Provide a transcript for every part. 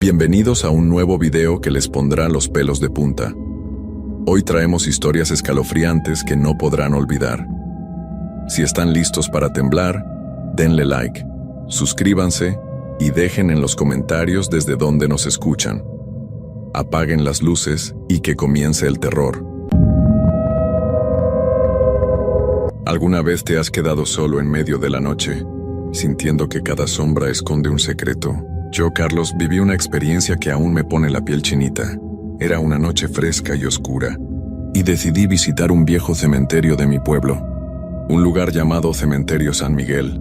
Bienvenidos a un nuevo video que les pondrá los pelos de punta. Hoy traemos historias escalofriantes que no podrán olvidar. Si están listos para temblar, denle like, suscríbanse y dejen en los comentarios desde dónde nos escuchan. Apaguen las luces y que comience el terror. ¿Alguna vez te has quedado solo en medio de la noche, sintiendo que cada sombra esconde un secreto? Yo, Carlos, viví una experiencia que aún me pone la piel chinita. Era una noche fresca y oscura, y decidí visitar un viejo cementerio de mi pueblo, un lugar llamado Cementerio San Miguel,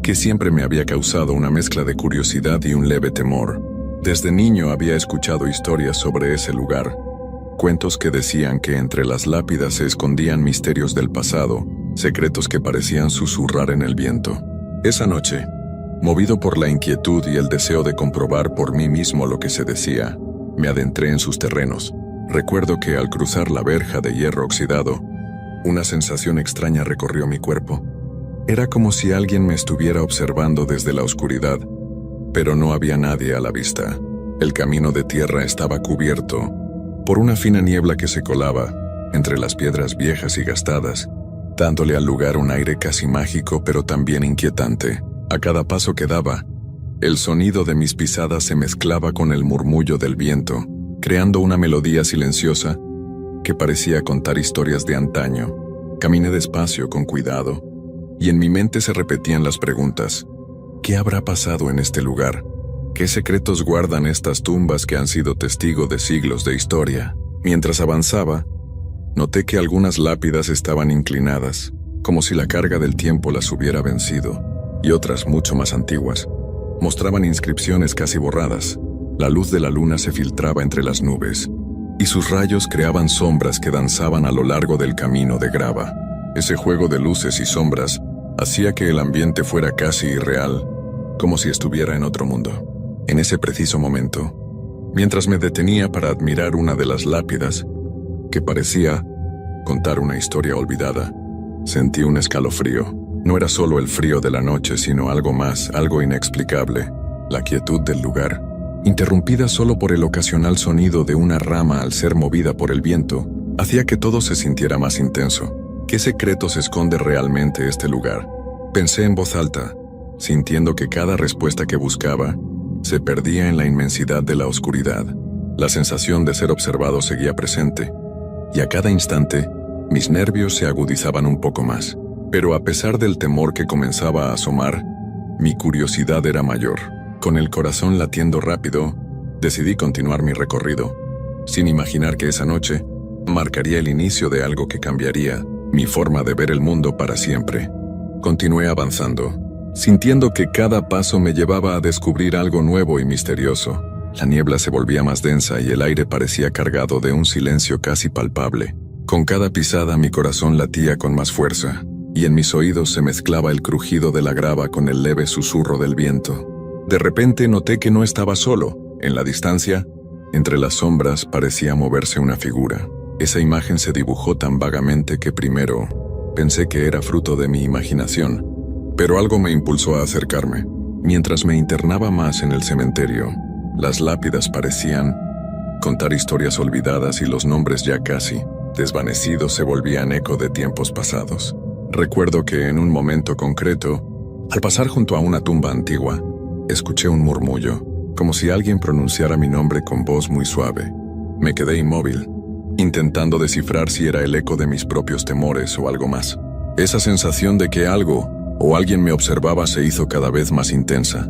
que siempre me había causado una mezcla de curiosidad y un leve temor. Desde niño había escuchado historias sobre ese lugar, cuentos que decían que entre las lápidas se escondían misterios del pasado, secretos que parecían susurrar en el viento. Esa noche, movido por la inquietud y el deseo de comprobar por mí mismo lo que se decía, me adentré en sus terrenos. Recuerdo que al cruzar la verja de hierro oxidado, una sensación extraña recorrió mi cuerpo. Era como si alguien me estuviera observando desde la oscuridad, pero no había nadie a la vista. El camino de tierra estaba cubierto por una fina niebla que se colaba entre las piedras viejas y gastadas, dándole al lugar un aire casi mágico pero también inquietante. A cada paso que daba, el sonido de mis pisadas se mezclaba con el murmullo del viento, creando una melodía silenciosa que parecía contar historias de antaño. Caminé despacio, con cuidado, y en mi mente se repetían las preguntas. ¿Qué habrá pasado en este lugar? ¿Qué secretos guardan estas tumbas que han sido testigo de siglos de historia? Mientras avanzaba, noté que algunas lápidas estaban inclinadas, como si la carga del tiempo las hubiera vencido, y otras, mucho más antiguas, mostraban inscripciones casi borradas. La luz de la luna se filtraba entre las nubes, y sus rayos creaban sombras que danzaban a lo largo del camino de grava. Ese juego de luces y sombras hacía que el ambiente fuera casi irreal, como si estuviera en otro mundo. En ese preciso momento, mientras me detenía para admirar una de las lápidas, que parecía contar una historia olvidada, sentí un escalofrío. No era solo el frío de la noche, sino algo más, algo inexplicable. La quietud del lugar, interrumpida solo por el ocasional sonido de una rama al ser movida por el viento, hacía que todo se sintiera más intenso. ¿Qué secretos esconde realmente este lugar? Pensé en voz alta, sintiendo que cada respuesta que buscaba se perdía en la inmensidad de la oscuridad. La sensación de ser observado seguía presente, y a cada instante, mis nervios se agudizaban un poco más. Pero a pesar del temor que comenzaba a asomar, mi curiosidad era mayor. Con el corazón latiendo rápido, decidí continuar mi recorrido, sin imaginar que esa noche marcaría el inicio de algo que cambiaría mi forma de ver el mundo para siempre. Continué avanzando, sintiendo que cada paso me llevaba a descubrir algo nuevo y misterioso. La niebla se volvía más densa y el aire parecía cargado de un silencio casi palpable. Con cada pisada mi corazón latía con más fuerza, y en mis oídos se mezclaba el crujido de la grava con el leve susurro del viento. De repente noté que no estaba solo. En la distancia, entre las sombras, parecía moverse una figura. Esa imagen se dibujó tan vagamente que primero pensé que era fruto de mi imaginación, pero algo me impulsó a acercarme. Mientras me internaba más en el cementerio, las lápidas parecían contar historias olvidadas y los nombres ya casi desvanecidos se volvían eco de tiempos pasados. Recuerdo que en un momento concreto, al pasar junto a una tumba antigua, escuché un murmullo, como si alguien pronunciara mi nombre con voz muy suave. Me quedé inmóvil, intentando descifrar si era el eco de mis propios temores o algo más. Esa sensación de que algo o alguien me observaba se hizo cada vez más intensa.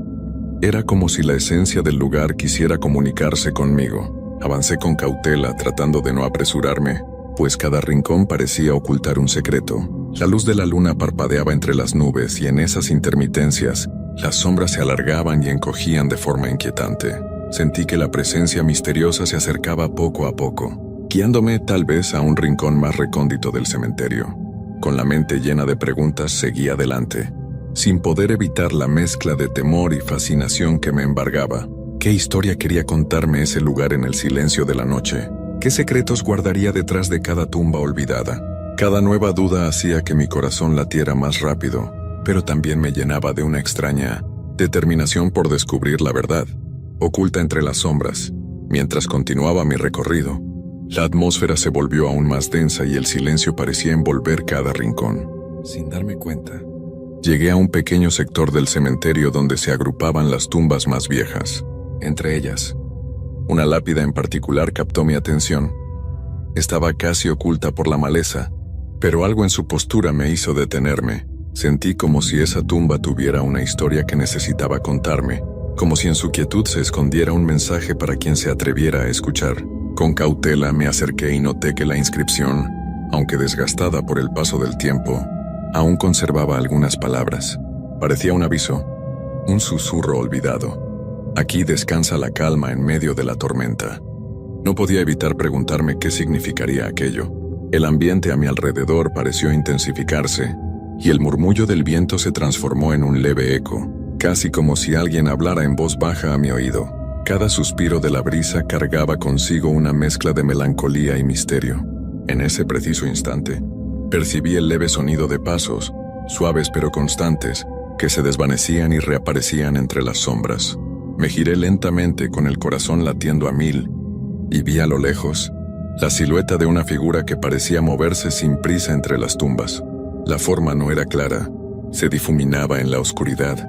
Era como si la esencia del lugar quisiera comunicarse conmigo. Avancé con cautela, tratando de no apresurarme, pues cada rincón parecía ocultar un secreto. La luz de la luna parpadeaba entre las nubes y en esas intermitencias, las sombras se alargaban y encogían de forma inquietante. Sentí que la presencia misteriosa se acercaba poco a poco, guiándome tal vez a un rincón más recóndito del cementerio. Con la mente llena de preguntas seguí adelante, sin poder evitar la mezcla de temor y fascinación que me embargaba. ¿Qué historia quería contarme ese lugar en el silencio de la noche? ¿Qué secretos guardaría detrás de cada tumba olvidada? Cada nueva duda hacía que mi corazón latiera más rápido, pero también me llenaba de una extraña determinación por descubrir la verdad. oculta entre las sombras. Mientras continuaba mi recorrido, la atmósfera se volvió aún más densa y el silencio parecía envolver cada rincón. Sin darme cuenta, llegué a un pequeño sector del cementerio donde se agrupaban las tumbas más viejas. Entre ellas, una lápida en particular captó mi atención. Estaba casi oculta por la maleza, pero algo en su postura me hizo detenerme. Sentí como si esa tumba tuviera una historia que necesitaba contarme, como si en su quietud se escondiera un mensaje para quien se atreviera a escuchar. Con cautela me acerqué y noté que la inscripción, aunque desgastada por el paso del tiempo, aún conservaba algunas palabras. Parecía un aviso, un susurro olvidado. Aquí descansa la calma en medio de la tormenta. No podía evitar preguntarme qué significaría aquello. El ambiente a mi alrededor pareció intensificarse, y el murmullo del viento se transformó en un leve eco, casi como si alguien hablara en voz baja a mi oído. Cada suspiro de la brisa cargaba consigo una mezcla de melancolía y misterio. En ese preciso instante, percibí el leve sonido de pasos, suaves pero constantes, que se desvanecían y reaparecían entre las sombras. Me giré lentamente con el corazón latiendo a 1000, y vi a lo lejos la silueta de una figura que parecía moverse sin prisa entre las tumbas. La forma no era clara, se difuminaba en la oscuridad,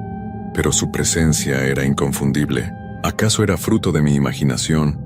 pero su presencia era inconfundible. ¿Acaso era fruto de mi imaginación,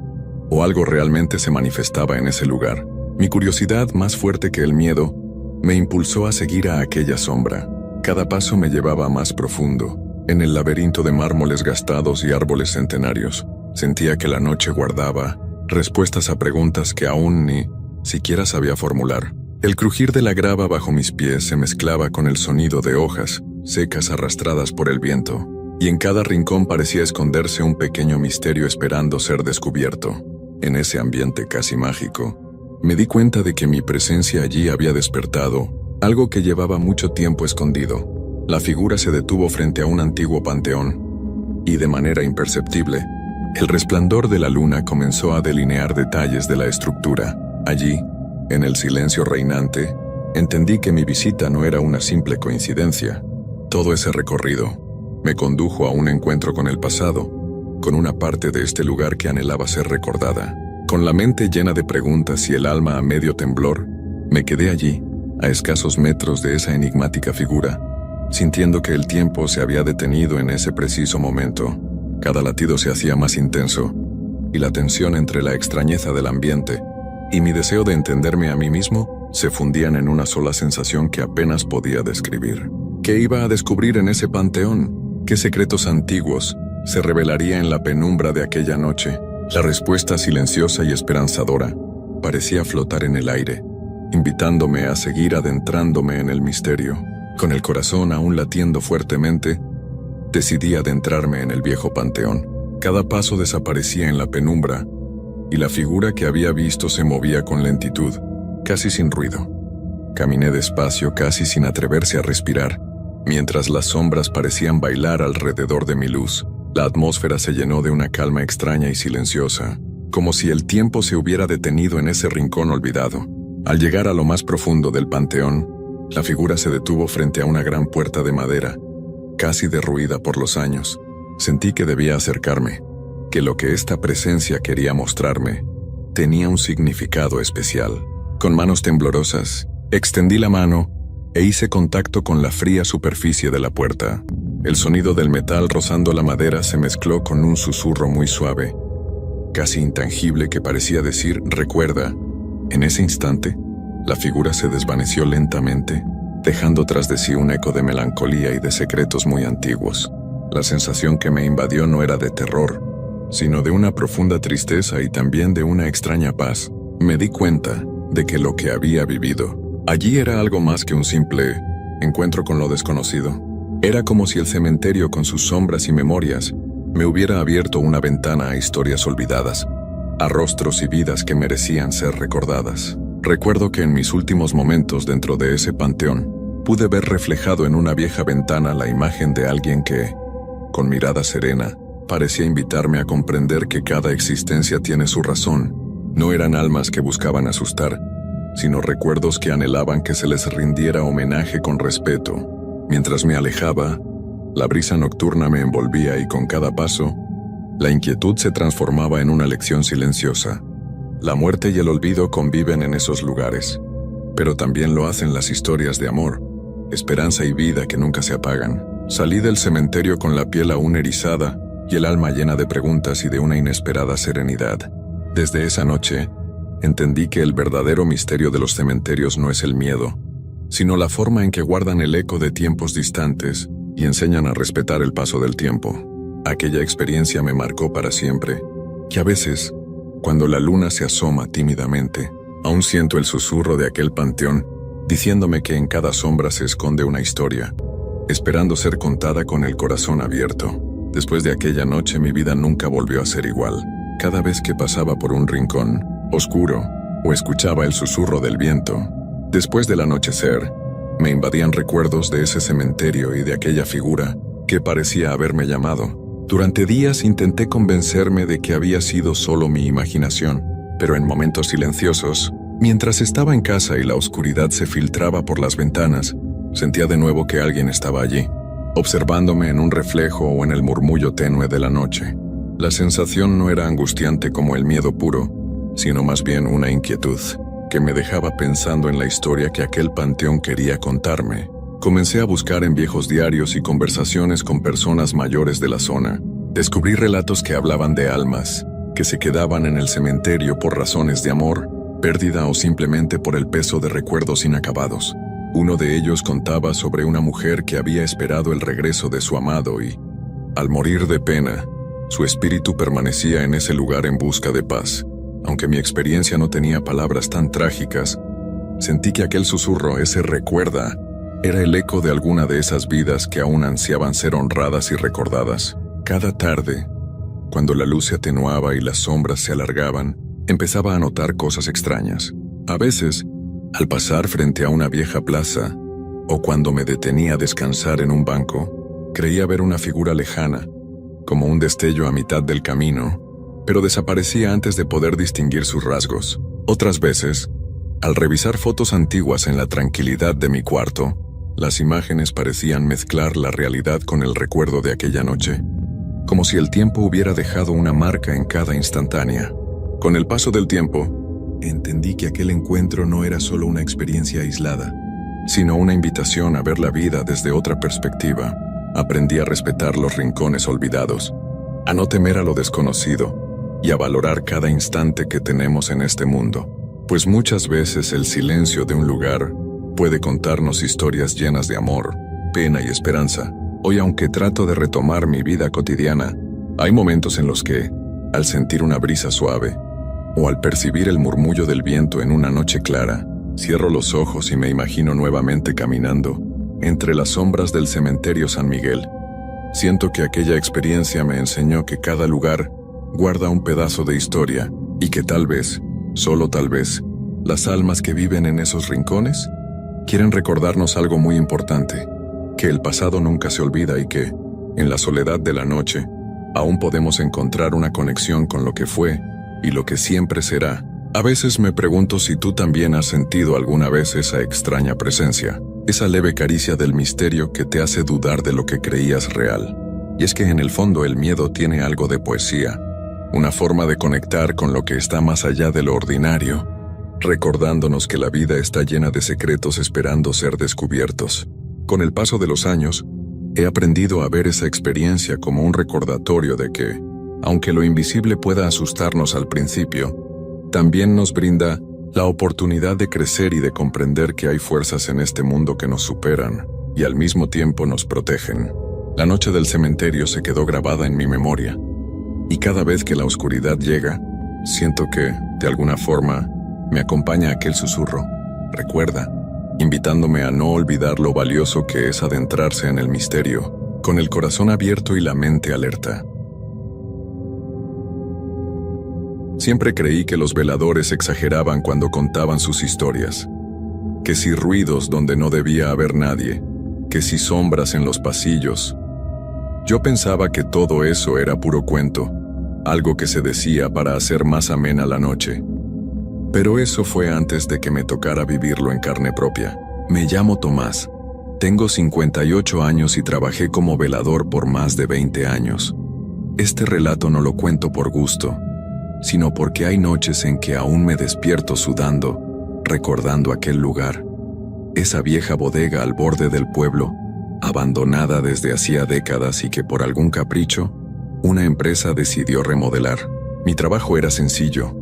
o algo realmente se manifestaba en ese lugar? Mi curiosidad, más fuerte que el miedo, me impulsó a seguir a aquella sombra. Cada paso me llevaba más profundo, en el laberinto de mármoles gastados y árboles centenarios. Sentía que la noche guardaba respuestas a preguntas que aún ni siquiera sabía formular. El crujir de la grava bajo mis pies se mezclaba con el sonido de hojas secas arrastradas por el viento, y en cada rincón parecía esconderse un pequeño misterio esperando ser descubierto. En ese ambiente casi mágico, me di cuenta de que mi presencia allí había despertado algo que llevaba mucho tiempo escondido. La figura se detuvo frente a un antiguo panteón, y de manera imperceptible, el resplandor de la luna comenzó a delinear detalles de la estructura. Allí, en el silencio reinante, entendí que mi visita no era una simple coincidencia. Todo ese recorrido me condujo a un encuentro con el pasado, con una parte de este lugar que anhelaba ser recordada. Con la mente llena de preguntas y el alma a medio temblor, me quedé allí, a escasos metros de esa enigmática figura, sintiendo que el tiempo se había detenido en ese preciso momento. Cada latido se hacía más intenso, y la tensión entre la extrañeza del ambiente y mi deseo de entenderme a mí mismo se fundían en una sola sensación que apenas podía describir. ¿Qué iba a descubrir en ese panteón? ¿Qué secretos antiguos se revelaría en la penumbra de aquella noche? La respuesta silenciosa y esperanzadora parecía flotar en el aire, invitándome a seguir adentrándome en el misterio. Con el corazón aún latiendo fuertemente, decidí adentrarme en el viejo panteón. Cada paso desaparecía en la penumbra, y la figura que había visto se movía con lentitud, casi sin ruido. Caminé despacio, casi sin atreverse a respirar, mientras las sombras parecían bailar alrededor de mi luz. La atmósfera se llenó de una calma extraña y silenciosa, como si el tiempo se hubiera detenido en ese rincón olvidado. Al llegar a lo más profundo del panteón, la figura se detuvo frente a una gran puerta de madera, casi derruida por los años. Sentí que debía acercarme, que lo que esta presencia quería mostrarme tenía un significado especial. Con manos temblorosas, extendí la mano e hice contacto con la fría superficie de la puerta. El sonido del metal rozando la madera se mezcló con un susurro muy suave, casi intangible, que parecía decir «recuerda». En ese instante, la figura se desvaneció lentamente, dejando tras de sí un eco de melancolía y de secretos muy antiguos. La sensación que me invadió no era de terror, sino de una profunda tristeza y también de una extraña paz. Me di cuenta de que lo que había vivido allí era algo más que un simple encuentro con lo desconocido. Era como si el cementerio, con sus sombras y memorias, me hubiera abierto una ventana a historias olvidadas, a rostros y vidas que merecían ser recordadas. Recuerdo que en mis últimos momentos dentro de ese panteón, pude ver reflejado en una vieja ventana la imagen de alguien que, con mirada serena, parecía invitarme a comprender que cada existencia tiene su razón. No eran almas que buscaban asustar, sino recuerdos que anhelaban que se les rindiera homenaje con respeto. Mientras me alejaba, la brisa nocturna me envolvía y con cada paso, La inquietud se transformaba en una lección silenciosa. La muerte y el olvido conviven en esos lugares, pero también lo hacen las historias de amor, esperanza y vida que nunca se apagan. Salí del cementerio con la piel aún erizada y el alma llena de preguntas y de una inesperada serenidad. Desde esa noche, entendí que el verdadero misterio de los cementerios no es el miedo, sino la forma en que guardan el eco de tiempos distantes y enseñan a respetar el paso del tiempo. Aquella experiencia me marcó para siempre, que a veces, cuando la luna se asoma tímidamente, aún siento el susurro de aquel panteón, diciéndome que en cada sombra se esconde una historia, esperando ser contada con el corazón abierto. Después de aquella noche mi vida nunca volvió a ser igual. Cada vez que pasaba por un rincón oscuro o escuchaba el susurro del viento, después del anochecer, me invadían recuerdos de ese cementerio y de aquella figura que parecía haberme llamado. Durante días intenté convencerme de que había sido solo mi imaginación, pero en momentos silenciosos, mientras estaba en casa y la oscuridad se filtraba por las ventanas, sentía de nuevo que alguien estaba allí, observándome en un reflejo o en el murmullo tenue de la noche. La sensación no era angustiante como el miedo puro, sino más bien una inquietud que me dejaba pensando en la historia que aquel panteón quería contarme. Comencé a buscar en viejos diarios y conversaciones con personas mayores de la zona. Descubrí relatos que hablaban de almas que se quedaban en el cementerio por razones de amor, pérdida o simplemente por el peso de recuerdos inacabados. Uno de ellos contaba sobre una mujer que había esperado el regreso de su amado y, al morir de pena, su espíritu permanecía en ese lugar en busca de paz. Aunque mi experiencia no tenía palabras tan trágicas, sentí que aquel susurro, ese recuerda, era el eco de alguna de esas vidas que aún ansiaban ser honradas y recordadas. Cada tarde, cuando la luz se atenuaba y las sombras se alargaban, empezaba a notar cosas extrañas. A veces, al pasar frente a una vieja plaza, o cuando me detenía a descansar en un banco, creía ver una figura lejana, como un destello a mitad del camino, pero desaparecía antes de poder distinguir sus rasgos. Otras veces, al revisar fotos antiguas en la tranquilidad de mi cuarto, las imágenes parecían mezclar la realidad con el recuerdo de aquella noche, como si el tiempo hubiera dejado una marca en cada instantánea. Con el paso del tiempo, entendí que aquel encuentro no era solo una experiencia aislada, sino una invitación a ver la vida desde otra perspectiva. Aprendí a respetar los rincones olvidados, a no temer a lo desconocido y a valorar cada instante que tenemos en este mundo, pues muchas veces el silencio de un lugar puede contarnos historias llenas de amor, pena y esperanza. Hoy, aunque trato de retomar mi vida cotidiana, hay momentos en los que, al sentir una brisa suave, o al percibir el murmullo del viento en una noche clara, cierro los ojos y me imagino nuevamente caminando entre las sombras del cementerio San Miguel. Siento que aquella experiencia me enseñó que cada lugar guarda un pedazo de historia y que tal vez, solo tal vez, las almas que viven en esos rincones quieren recordarnos algo muy importante, que el pasado nunca se olvida y que, en la soledad de la noche, aún podemos encontrar una conexión con lo que fue y lo que siempre será. A veces me pregunto si tú también has sentido alguna vez esa extraña presencia, esa leve caricia del misterio que te hace dudar de lo que creías real. Y es que en el fondo el miedo tiene algo de poesía, una forma de conectar con lo que está más allá de lo ordinario, recordándonos que la vida está llena de secretos esperando ser descubiertos. Con el paso de los años, he aprendido a ver esa experiencia como un recordatorio de que, aunque lo invisible pueda asustarnos al principio, también nos brinda la oportunidad de crecer y de comprender que hay fuerzas en este mundo que nos superan y al mismo tiempo nos protegen. La noche del cementerio se quedó grabada en mi memoria, y cada vez que la oscuridad llega, siento que, de alguna forma, me acompaña aquel susurro, recuerda, invitándome a no olvidar lo valioso que es adentrarse en el misterio, con el corazón abierto y la mente alerta. Siempre creí que los veladores exageraban cuando contaban sus historias, que si ruidos donde no debía haber nadie, que si sombras en los pasillos. Yo pensaba que todo eso era puro cuento, algo que se decía para hacer más amena la noche. Pero eso fue antes de que me tocara vivirlo en carne propia. Me llamo Tomás. Tengo 58 años y trabajé como velador por más de 20 años. Este relato no lo cuento por gusto, sino porque hay noches en que aún me despierto sudando, recordando aquel lugar. Esa vieja bodega al borde del pueblo, abandonada desde hacía décadas y que por algún capricho, una empresa decidió remodelar. Mi trabajo era sencillo: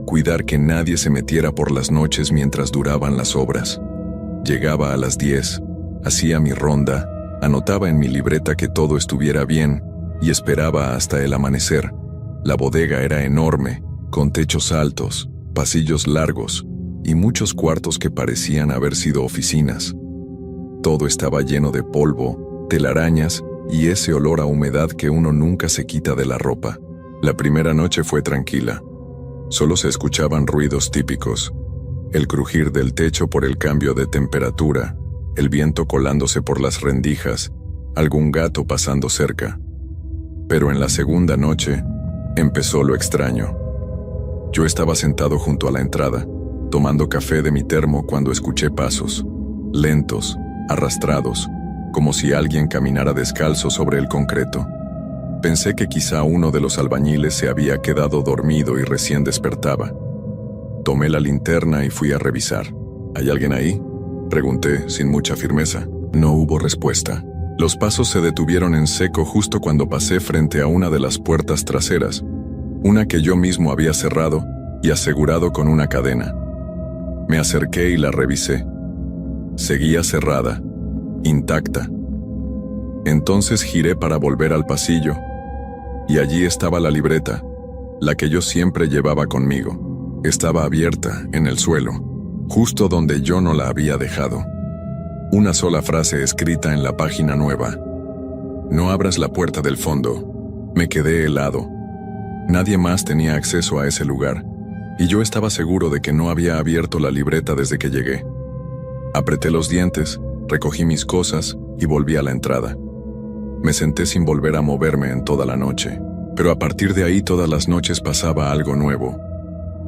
cuidar que nadie se metiera por las noches mientras duraban las obras. Llegaba a las 10, hacía mi ronda, anotaba en mi libreta que todo estuviera bien y esperaba hasta el amanecer. La bodega era enorme, con techos altos, pasillos largos y muchos cuartos que parecían haber sido oficinas. Todo estaba lleno de polvo, telarañas y ese olor a humedad que uno nunca se quita de la ropa. La primera noche fue tranquila. Solo se escuchaban ruidos típicos: el crujir del techo por el cambio de temperatura, el viento colándose por las rendijas, algún gato pasando cerca. Pero en la segunda noche empezó lo extraño. Yo estaba sentado junto a la entrada, tomando café de mi termo cuando escuché pasos, lentos, arrastrados, como si alguien caminara descalzo sobre el concreto. Pensé que quizá uno de los albañiles se había quedado dormido y recién despertaba. Tomé la linterna y fui a revisar. ¿Hay alguien ahí?, pregunté sin mucha firmeza. No hubo respuesta. Los pasos se detuvieron en seco justo cuando pasé frente a una de las puertas traseras, una que yo mismo había cerrado y asegurado con una cadena. Me acerqué y la revisé. Seguía cerrada, intacta. Entonces giré para volver al pasillo, y allí estaba la libreta, la que yo siempre llevaba conmigo. Estaba abierta, en el suelo, justo donde yo no la había dejado. Una sola frase escrita en la página nueva: no abras la puerta del fondo. Me quedé helado. Nadie más tenía acceso a ese lugar, y yo estaba seguro de que no había abierto la libreta desde que llegué. Apreté los dientes, recogí mis cosas y volví a la entrada. Me senté sin volver a moverme en toda la noche, pero a partir de ahí todas las noches pasaba algo nuevo.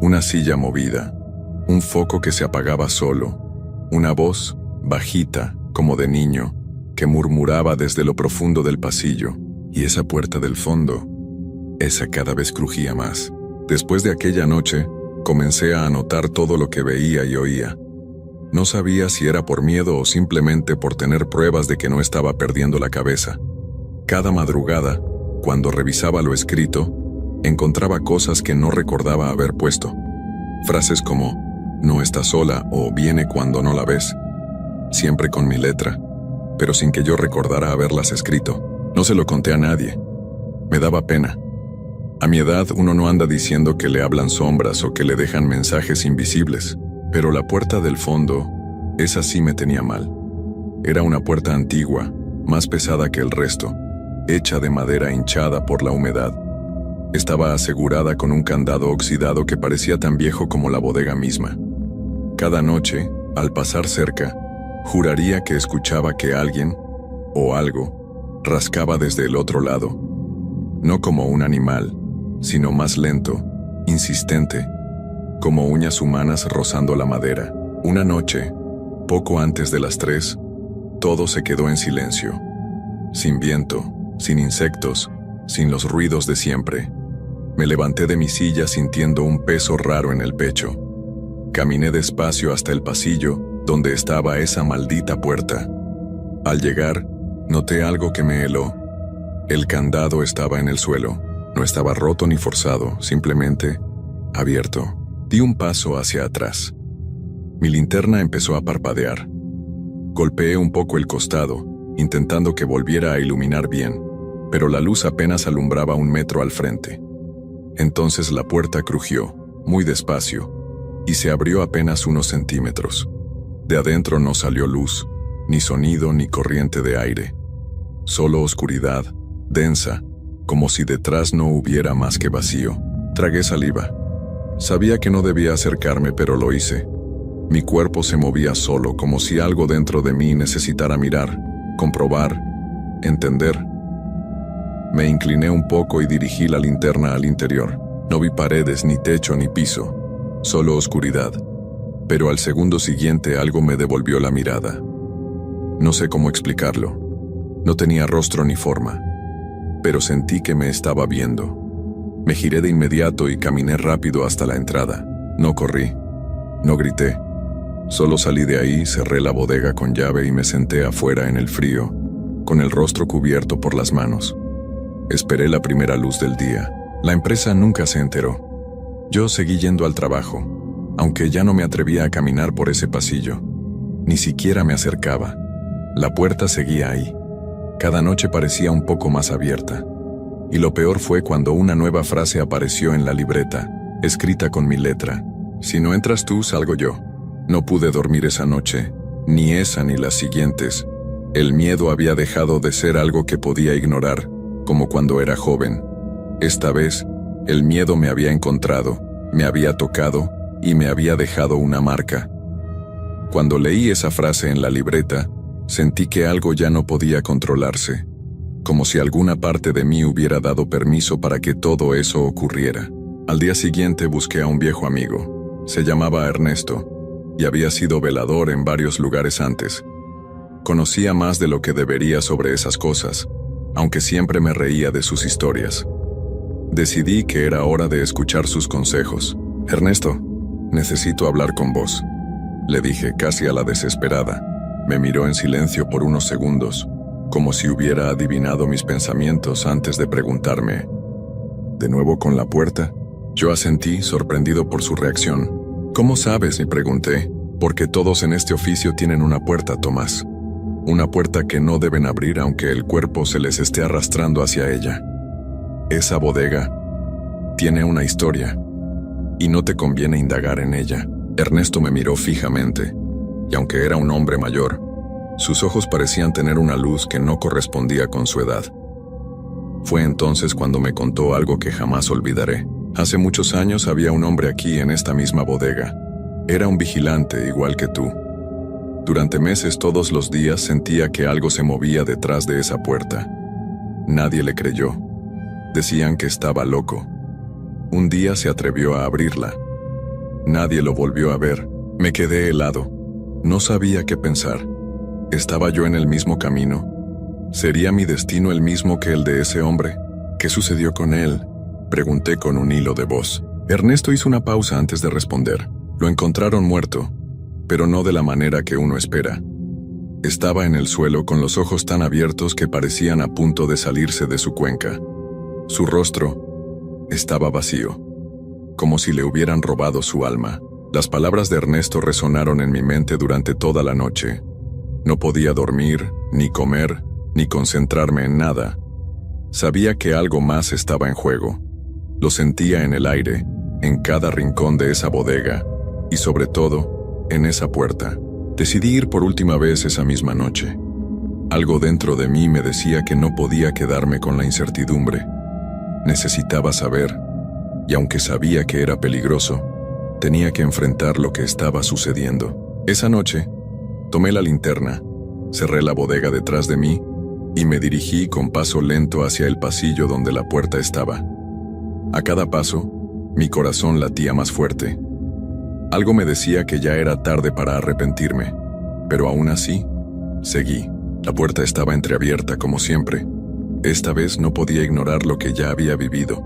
Una silla movida, un foco que se apagaba solo, una voz bajita, como de niño, que murmuraba desde lo profundo del pasillo, y esa puerta del fondo, esa cada vez crujía más. Después de aquella noche, comencé a anotar todo lo que veía y oía. No sabía si era por miedo o simplemente por tener pruebas de que no estaba perdiendo la cabeza. Cada madrugada, cuando revisaba lo escrito, encontraba cosas que no recordaba haber puesto. Frases como «no está sola» o «viene cuando no la ves», siempre con mi letra, pero sin que yo recordara haberlas escrito. No se lo conté a nadie. Me daba pena. A mi edad uno no anda diciendo que le hablan sombras o que le dejan mensajes invisibles, pero la puerta del fondo, esa sí me tenía mal. Era una puerta antigua, más pesada que el resto, hecha de madera hinchada por la humedad. Estaba asegurada con un candado oxidado que parecía tan viejo como la bodega misma. Cada noche, al pasar cerca, juraría que escuchaba que alguien, o algo, rascaba desde el otro lado. No como un animal, sino más lento, insistente, como uñas humanas rozando la madera. Una noche, poco antes de las 3, todo se quedó en silencio. Sin viento, sin insectos, sin los ruidos de siempre. Me levanté de mi silla sintiendo un peso raro en el pecho. Caminé despacio hasta el pasillo, donde estaba esa maldita puerta. Al llegar, noté algo que me heló. El candado estaba en el suelo. No estaba roto ni forzado, simplemente abierto. Di un paso hacia atrás. Mi linterna empezó a parpadear. Golpeé un poco el costado, intentando que volviera a iluminar bien, pero la luz apenas alumbraba 1 metro al frente. Entonces la puerta crujió, muy despacio, y se abrió apenas unos centímetros. De adentro no salió luz, ni sonido ni corriente de aire. Solo oscuridad, densa, como si detrás no hubiera más que vacío. Tragué saliva. Sabía que no debía acercarme, pero lo hice. Mi cuerpo se movía solo, como si algo dentro de mí necesitara mirar, comprobar, entender. Me incliné un poco y dirigí la linterna al interior. No vi paredes, ni techo, ni piso, solo oscuridad. Pero al segundo siguiente algo me devolvió la mirada. No sé cómo explicarlo. No tenía rostro ni forma. pero sentí que me estaba viendo. Me giré de inmediato y caminé rápido hasta la entrada. No corrí, no grité. Solo salí de ahí, cerré la bodega con llave y me senté afuera en el frío, con el rostro cubierto por las manos. Esperé la primera luz del día. La empresa nunca se enteró. Yo seguí yendo al trabajo, aunque ya no me atrevía a caminar por ese pasillo. Ni siquiera me acercaba. La puerta seguía ahí. Cada noche parecía un poco más abierta. Y lo peor fue cuando una nueva frase apareció en la libreta, escrita con mi letra. Si no entras tú, salgo yo. No pude dormir esa noche, ni esa ni las siguientes. El miedo había dejado de ser algo que podía ignorar, como cuando era joven. Esta vez, el miedo me había encontrado, me había tocado y me había dejado una marca. Cuando leí esa frase en la libreta, sentí que algo ya no podía controlarse, como si alguna parte de mí hubiera dado permiso para que todo eso ocurriera. Al día siguiente busqué a un viejo amigo. Se llamaba Ernesto, y había sido velador en varios lugares antes. Conocía más de lo que debería sobre esas cosas, aunque siempre me reía de sus historias. Decidí que era hora de escuchar sus consejos. «Ernesto, necesito hablar con vos», le dije casi a la desesperada. Me miró en silencio por unos segundos, como si hubiera adivinado mis pensamientos antes de preguntarme: «¿De nuevo con la puerta?». Yo asentí, sorprendido por su reacción. «¿Cómo sabes?», le pregunté. «Porque todos en este oficio tienen una puerta, Tomás. Una puerta que no deben abrir aunque el cuerpo se les esté arrastrando hacia ella. Esa bodega tiene una historia, y no te conviene indagar en ella». Ernesto me miró fijamente, y aunque era un hombre mayor, sus ojos parecían tener una luz que no correspondía con su edad. Fue entonces cuando me contó algo que jamás olvidaré. Hace muchos años había un hombre aquí en esta misma bodega. Era un vigilante igual que tú. Durante meses todos los días sentía que algo se movía detrás de esa puerta. Nadie le creyó. Decían que estaba loco. Un día se atrevió a abrirla. Nadie lo volvió a ver. Me quedé helado. No sabía qué pensar. ¿Estaba yo en el mismo camino? ¿Sería mi destino el mismo que el de ese hombre? ¿Qué sucedió con él?, pregunté con un hilo de voz. Ernesto hizo una pausa antes de responder. Lo encontraron muerto, pero no de la manera que uno espera. Estaba en el suelo con los ojos tan abiertos que parecían a punto de salirse de su cuenca. Su rostro estaba vacío, como si le hubieran robado su alma. Las palabras de Ernesto resonaron en mi mente durante toda la noche. No podía dormir, ni comer, ni concentrarme en nada. Sabía que algo más estaba en juego. Lo sentía en el aire, en cada rincón de esa bodega, y sobre todo, en esa puerta. Decidí ir por última vez esa misma noche. Algo dentro de mí me decía que no podía quedarme con la incertidumbre. Necesitaba saber, y aunque sabía que era peligroso, tenía que enfrentar lo que estaba sucediendo. Esa noche, tomé la linterna, cerré la bodega detrás de mí y me dirigí con paso lento hacia el pasillo donde la puerta estaba. A cada paso, mi corazón latía más fuerte. Algo me decía que ya era tarde para arrepentirme, pero aún así, seguí. La puerta estaba entreabierta como siempre. Esta vez no podía ignorar lo que ya había vivido.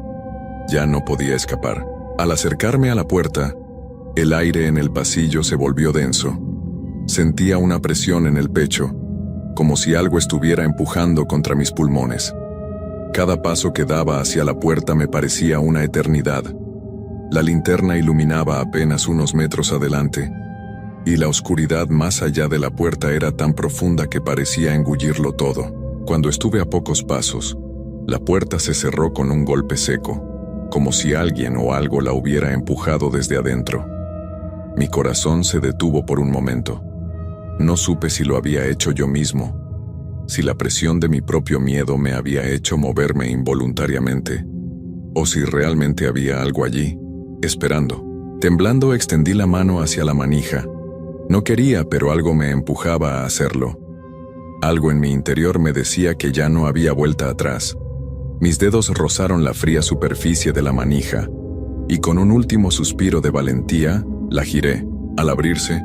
Ya no podía escapar. Al acercarme a la puerta, el aire en el pasillo se volvió denso. Sentía una presión en el pecho, como si algo estuviera empujando contra mis pulmones. Cada paso que daba hacia la puerta me parecía una eternidad. La linterna iluminaba apenas unos metros adelante, y la oscuridad más allá de la puerta era tan profunda que parecía engullirlo todo. Cuando estuve a pocos pasos, la puerta se cerró con un golpe seco, como si alguien o algo la hubiera empujado desde adentro. Mi corazón se detuvo por un momento. No supe si lo había hecho yo mismo, si la presión de mi propio miedo me había hecho moverme involuntariamente, o si realmente había algo allí, esperando. Temblando extendí la mano hacia la manija. No quería, pero algo me empujaba a hacerlo. Algo en mi interior me decía que ya no había vuelta atrás. Mis dedos rozaron la fría superficie de la manija, y con un último suspiro de valentía, la giré. Al abrirse,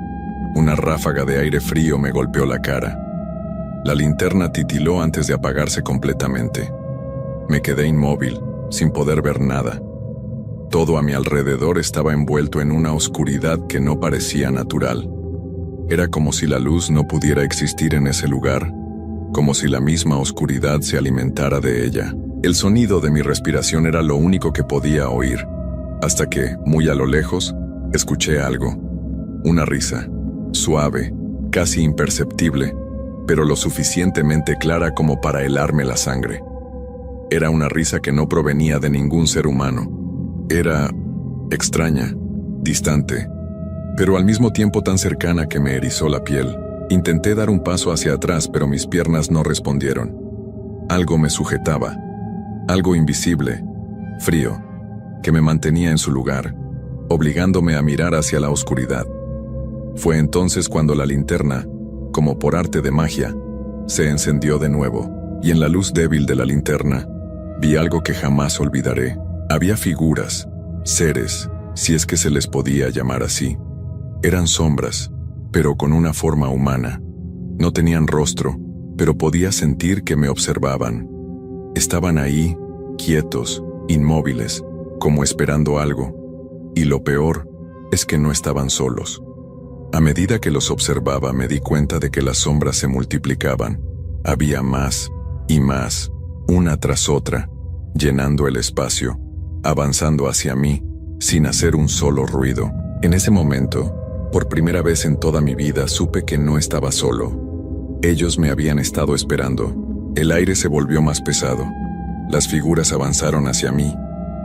una ráfaga de aire frío me golpeó la cara. La linterna titiló antes de apagarse completamente. Me quedé inmóvil, sin poder ver nada. Todo a mi alrededor estaba envuelto en una oscuridad que no parecía natural. Era como si la luz no pudiera existir en ese lugar, como si la misma oscuridad se alimentara de ella. El sonido de mi respiración era lo único que podía oír, hasta que, muy a lo lejos, escuché algo. Una risa, suave, casi imperceptible, pero lo suficientemente clara como para helarme la sangre. Era una risa que no provenía de ningún ser humano. Era extraña, distante, pero al mismo tiempo tan cercana que me erizó la piel. Intenté dar un paso hacia atrás, pero mis piernas no respondieron. Algo me sujetaba, algo invisible, frío, que me mantenía en su lugar, obligándome a mirar hacia la oscuridad. Fue entonces cuando la linterna, como por arte de magia, se encendió de nuevo, y en la luz débil de la linterna, vi algo que jamás olvidaré. Había figuras, seres, si es que se les podía llamar así. Eran sombras, pero con una forma humana. No tenían rostro, pero podía sentir que me observaban. Estaban ahí, quietos, inmóviles, como esperando algo. Y lo peor es que no estaban solos. A medida que los observaba, me di cuenta de que las sombras se multiplicaban. Había más y más, una tras otra, llenando el espacio, avanzando hacia mí, sin hacer un solo ruido. En ese momento, por primera vez en toda mi vida, supe que no estaba solo. Ellos me habían estado esperando. El aire se volvió más pesado. Las figuras avanzaron hacia mí,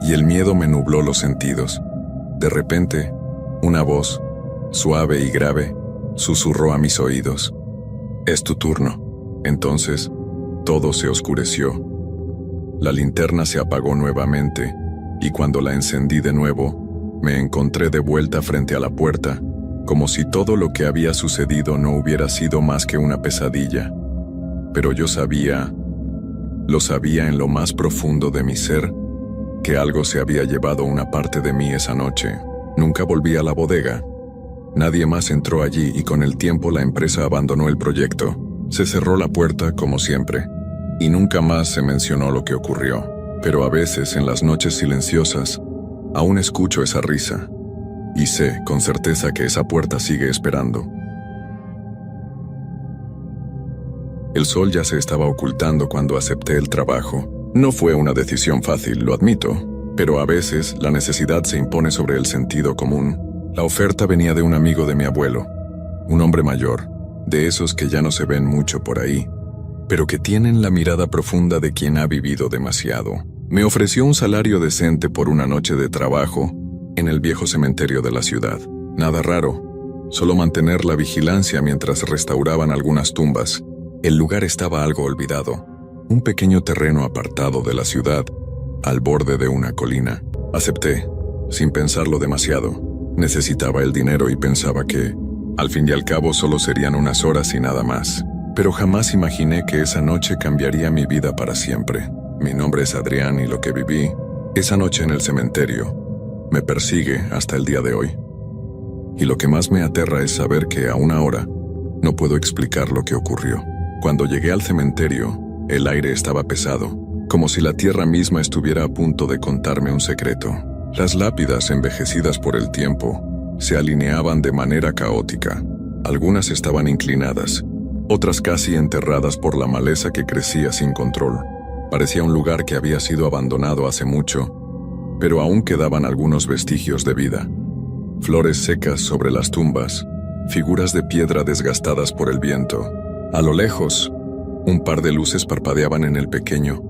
y el miedo me nubló los sentidos. De repente, una voz, suave y grave, susurró a mis oídos. «Es tu turno». Entonces, todo se oscureció. La linterna se apagó nuevamente, y cuando la encendí de nuevo, me encontré de vuelta frente a la puerta, como si todo lo que había sucedido no hubiera sido más que una pesadilla. Pero yo sabía, lo sabía en lo más profundo de mi ser, que algo se había llevado una parte de mí esa noche. Nunca volví a la bodega. Nadie más entró allí y con el tiempo la empresa abandonó el proyecto. Se cerró la puerta como siempre, y nunca más se mencionó lo que ocurrió. Pero a veces, en las noches silenciosas, aún escucho esa risa, y sé con certeza que esa puerta sigue esperando. El sol ya se estaba ocultando cuando acepté el trabajo. No fue una decisión fácil, lo admito, pero a veces la necesidad se impone sobre el sentido común. La oferta venía de un amigo de mi abuelo, un hombre mayor, de esos que ya no se ven mucho por ahí, pero que tienen la mirada profunda de quien ha vivido demasiado. Me ofreció un salario decente por una noche de trabajo en el viejo cementerio de la ciudad. Nada raro, solo mantener la vigilancia mientras restauraban algunas tumbas. El lugar estaba algo olvidado, un pequeño terreno apartado de la ciudad, al borde de una colina. Acepté, sin pensarlo demasiado. Necesitaba el dinero y pensaba que, al fin y al cabo, solo serían unas horas y nada más. Pero jamás imaginé que esa noche cambiaría mi vida para siempre. Mi nombre es Adrián y lo que viví esa noche en el cementerio me persigue hasta el día de hoy. Y lo que más me aterra es saber que aún ahora no puedo explicar lo que ocurrió. Cuando llegué al cementerio, el aire estaba pesado, como si la tierra misma estuviera a punto de contarme un secreto. Las lápidas, envejecidas por el tiempo, se alineaban de manera caótica. Algunas estaban inclinadas, otras casi enterradas por la maleza que crecía sin control. Parecía un lugar que había sido abandonado hace mucho, pero aún quedaban algunos vestigios de vida. Flores secas sobre las tumbas, figuras de piedra desgastadas por el viento. A lo lejos, un par de luces parpadeaban en el pequeño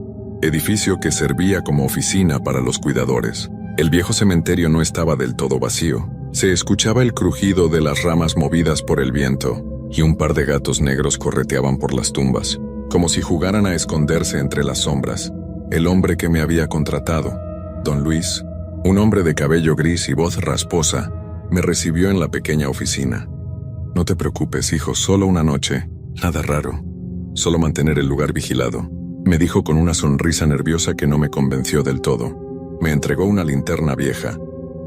edificio que servía como oficina para los cuidadores. El viejo cementerio no estaba del todo vacío. Se escuchaba el crujido de las ramas movidas por el viento, y un par de gatos negros correteaban por las tumbas, como si jugaran a esconderse entre las sombras. El hombre que me había contratado, don Luis, un hombre de cabello gris y voz rasposa, me recibió en la pequeña oficina. «No te preocupes, hijo, solo una noche. Nada raro. Solo mantener el lugar vigilado», me dijo con una sonrisa nerviosa que no me convenció del todo. Me entregó una linterna vieja,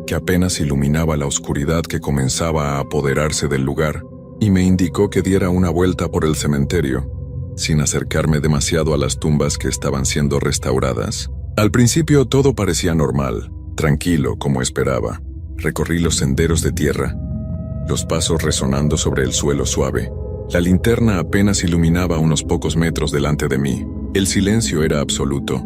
que apenas iluminaba la oscuridad que comenzaba a apoderarse del lugar, y me indicó que diera una vuelta por el cementerio, sin acercarme demasiado a las tumbas que estaban siendo restauradas. Al principio todo parecía normal, tranquilo como esperaba. Recorrí los senderos de tierra, los pasos resonando sobre el suelo suave. La linterna apenas iluminaba unos pocos metros delante de mí. El silencio era absoluto,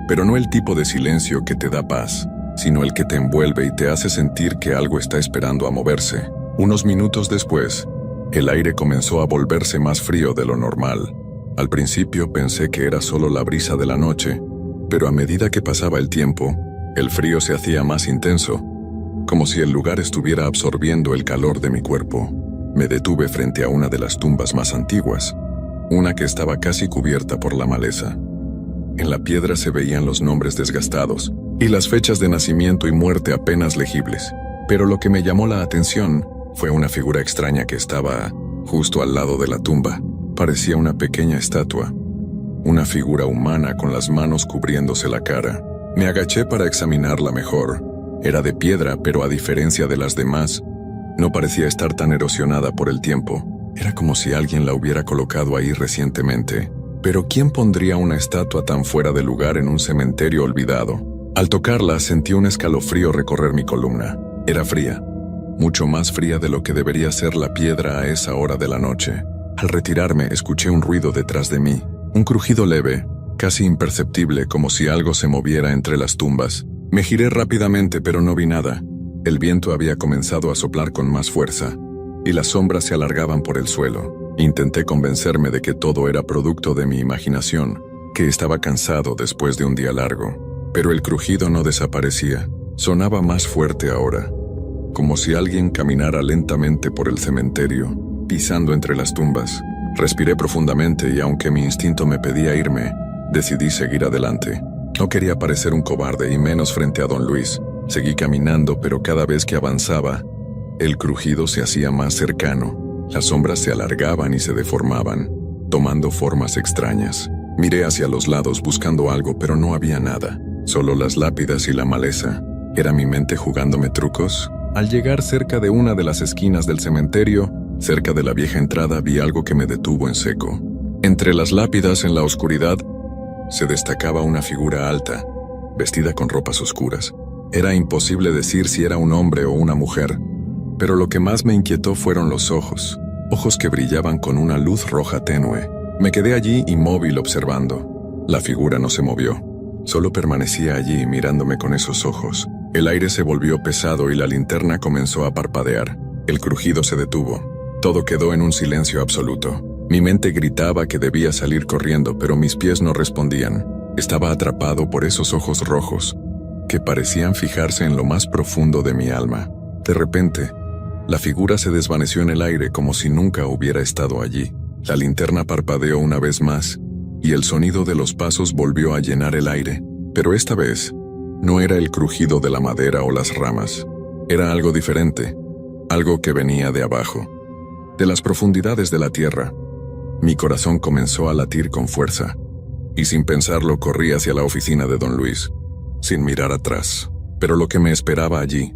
pero no el tipo de silencio que te da paz, sino el que te envuelve y te hace sentir que algo está esperando a moverse. Unos minutos después, el aire comenzó a volverse más frío de lo normal. Al principio pensé que era solo la brisa de la noche, pero a medida que pasaba el tiempo, el frío se hacía más intenso, como si el lugar estuviera absorbiendo el calor de mi cuerpo. Me detuve frente a una de las tumbas más antiguas, una que estaba casi cubierta por la maleza. En la piedra se veían los nombres desgastados y las fechas de nacimiento y muerte apenas legibles. Pero lo que me llamó la atención fue una figura extraña que estaba justo al lado de la tumba. Parecía una pequeña estatua, una figura humana con las manos cubriéndose la cara. Me agaché para examinarla mejor. Era de piedra, pero a diferencia de las demás, no parecía estar tan erosionada por el tiempo. Era como si alguien la hubiera colocado ahí recientemente. Pero ¿quién pondría una estatua tan fuera de lugar en un cementerio olvidado? Al tocarla sentí un escalofrío recorrer mi columna. Era fría, mucho más fría de lo que debería ser la piedra a esa hora de la noche. Al retirarme escuché un ruido detrás de mí, un crujido leve, casi imperceptible, como si algo se moviera entre las tumbas. Me giré rápidamente, pero no vi nada. El viento había comenzado a soplar con más fuerza, y las sombras se alargaban por el suelo. Intenté convencerme de que todo era producto de mi imaginación, que estaba cansado después de un día largo. Pero el crujido no desaparecía. Sonaba más fuerte ahora, como si alguien caminara lentamente por el cementerio, pisando entre las tumbas. Respiré profundamente y aunque mi instinto me pedía irme, decidí seguir adelante. No quería parecer un cobarde y menos frente a don Luis. Seguí caminando, pero cada vez que avanzaba, el crujido se hacía más cercano. Las sombras se alargaban y se deformaban, tomando formas extrañas. Miré hacia los lados buscando algo, pero no había nada. Solo las lápidas y la maleza. ¿Era mi mente jugándome trucos? Al llegar cerca de una de las esquinas del cementerio, cerca de la vieja entrada, vi algo que me detuvo en seco. Entre las lápidas en la oscuridad, se destacaba una figura alta, vestida con ropas oscuras. Era imposible decir si era un hombre o una mujer, pero lo que más me inquietó fueron los ojos que brillaban con una luz roja tenue. Me quedé allí inmóvil observando. La figura no se movió, solo permanecía allí mirándome con esos ojos. El aire se volvió pesado y la linterna comenzó a parpadear. El crujido se detuvo. Todo quedó en un silencio absoluto. Mi mente gritaba que debía salir corriendo, pero mis pies no respondían. Estaba atrapado por esos ojos rojos, que parecían fijarse en lo más profundo de mi alma. De repente, la figura se desvaneció en el aire como si nunca hubiera estado allí. La linterna parpadeó una vez más, y el sonido de los pasos volvió a llenar el aire. Pero esta vez, no era el crujido de la madera o las ramas. Era algo diferente, algo que venía de abajo, de las profundidades de la tierra. Mi corazón comenzó a latir con fuerza, y sin pensarlo corrí hacia la oficina de don Luis, sin mirar atrás. Pero lo que me esperaba allí,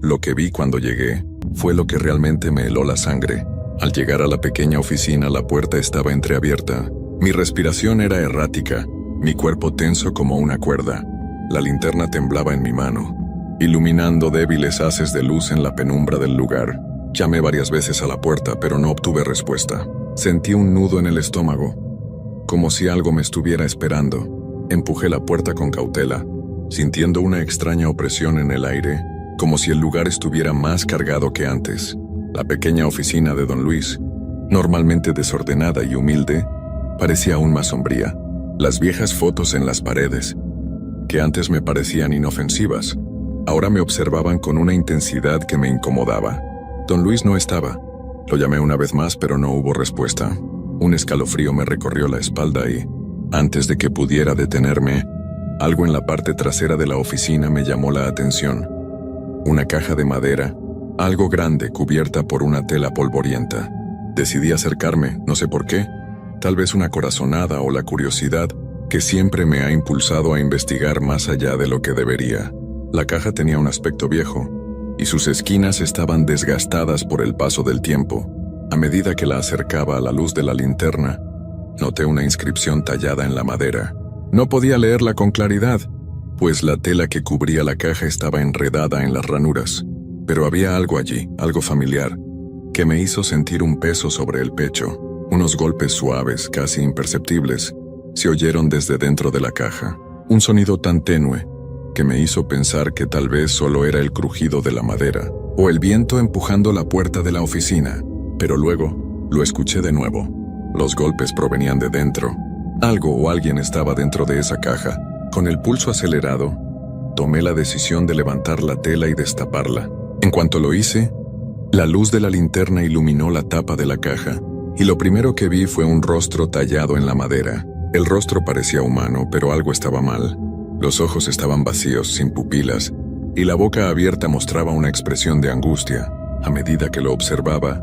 lo que vi cuando llegué, fue lo que realmente me heló la sangre. Al llegar a la pequeña oficina, la puerta estaba entreabierta. Mi respiración era errática, mi cuerpo tenso como una cuerda. La linterna temblaba en mi mano, iluminando débiles haces de luz en la penumbra del lugar. Llamé varias veces a la puerta, pero no obtuve respuesta. Sentí un nudo en el estómago, como si algo me estuviera esperando. Empujé la puerta con cautela, sintiendo una extraña opresión en el aire, como si el lugar estuviera más cargado que antes. La pequeña oficina de don Luis, normalmente desordenada y humilde, parecía aún más sombría. Las viejas fotos en las paredes, que antes me parecían inofensivas, ahora me observaban con una intensidad que me incomodaba. Don Luis no estaba. Lo llamé una vez más, pero no hubo respuesta. Un escalofrío me recorrió la espalda y, antes de que pudiera detenerme, algo en la parte trasera de la oficina me llamó la atención. Una caja de madera, algo grande cubierta por una tela polvorienta. Decidí acercarme, no sé por qué, tal vez una corazonada o la curiosidad que siempre me ha impulsado a investigar más allá de lo que debería. La caja tenía un aspecto viejo, y sus esquinas estaban desgastadas por el paso del tiempo. A medida que la acercaba a la luz de la linterna, Noté una inscripción tallada en la madera. No podía leerla con claridad, pues la tela que cubría la caja estaba enredada en las ranuras. Pero había algo allí, algo familiar, que me hizo sentir un peso sobre el pecho. Unos golpes suaves, casi imperceptibles, se oyeron desde dentro de la caja. Un sonido tan tenue que me hizo pensar que tal vez solo era el crujido de la madera o el viento empujando la puerta de la oficina. Pero luego lo escuché de nuevo. Los golpes provenían de dentro. Algo o alguien estaba dentro de esa caja. Con el pulso acelerado, tomé la decisión de levantar la tela y destaparla. En cuanto lo hice, la luz de la linterna iluminó la tapa de la caja, y lo primero que vi fue un rostro tallado en la madera. El rostro parecía humano, pero algo estaba mal. Los ojos estaban vacíos, sin pupilas, y la boca abierta mostraba una expresión de angustia. A medida que lo observaba,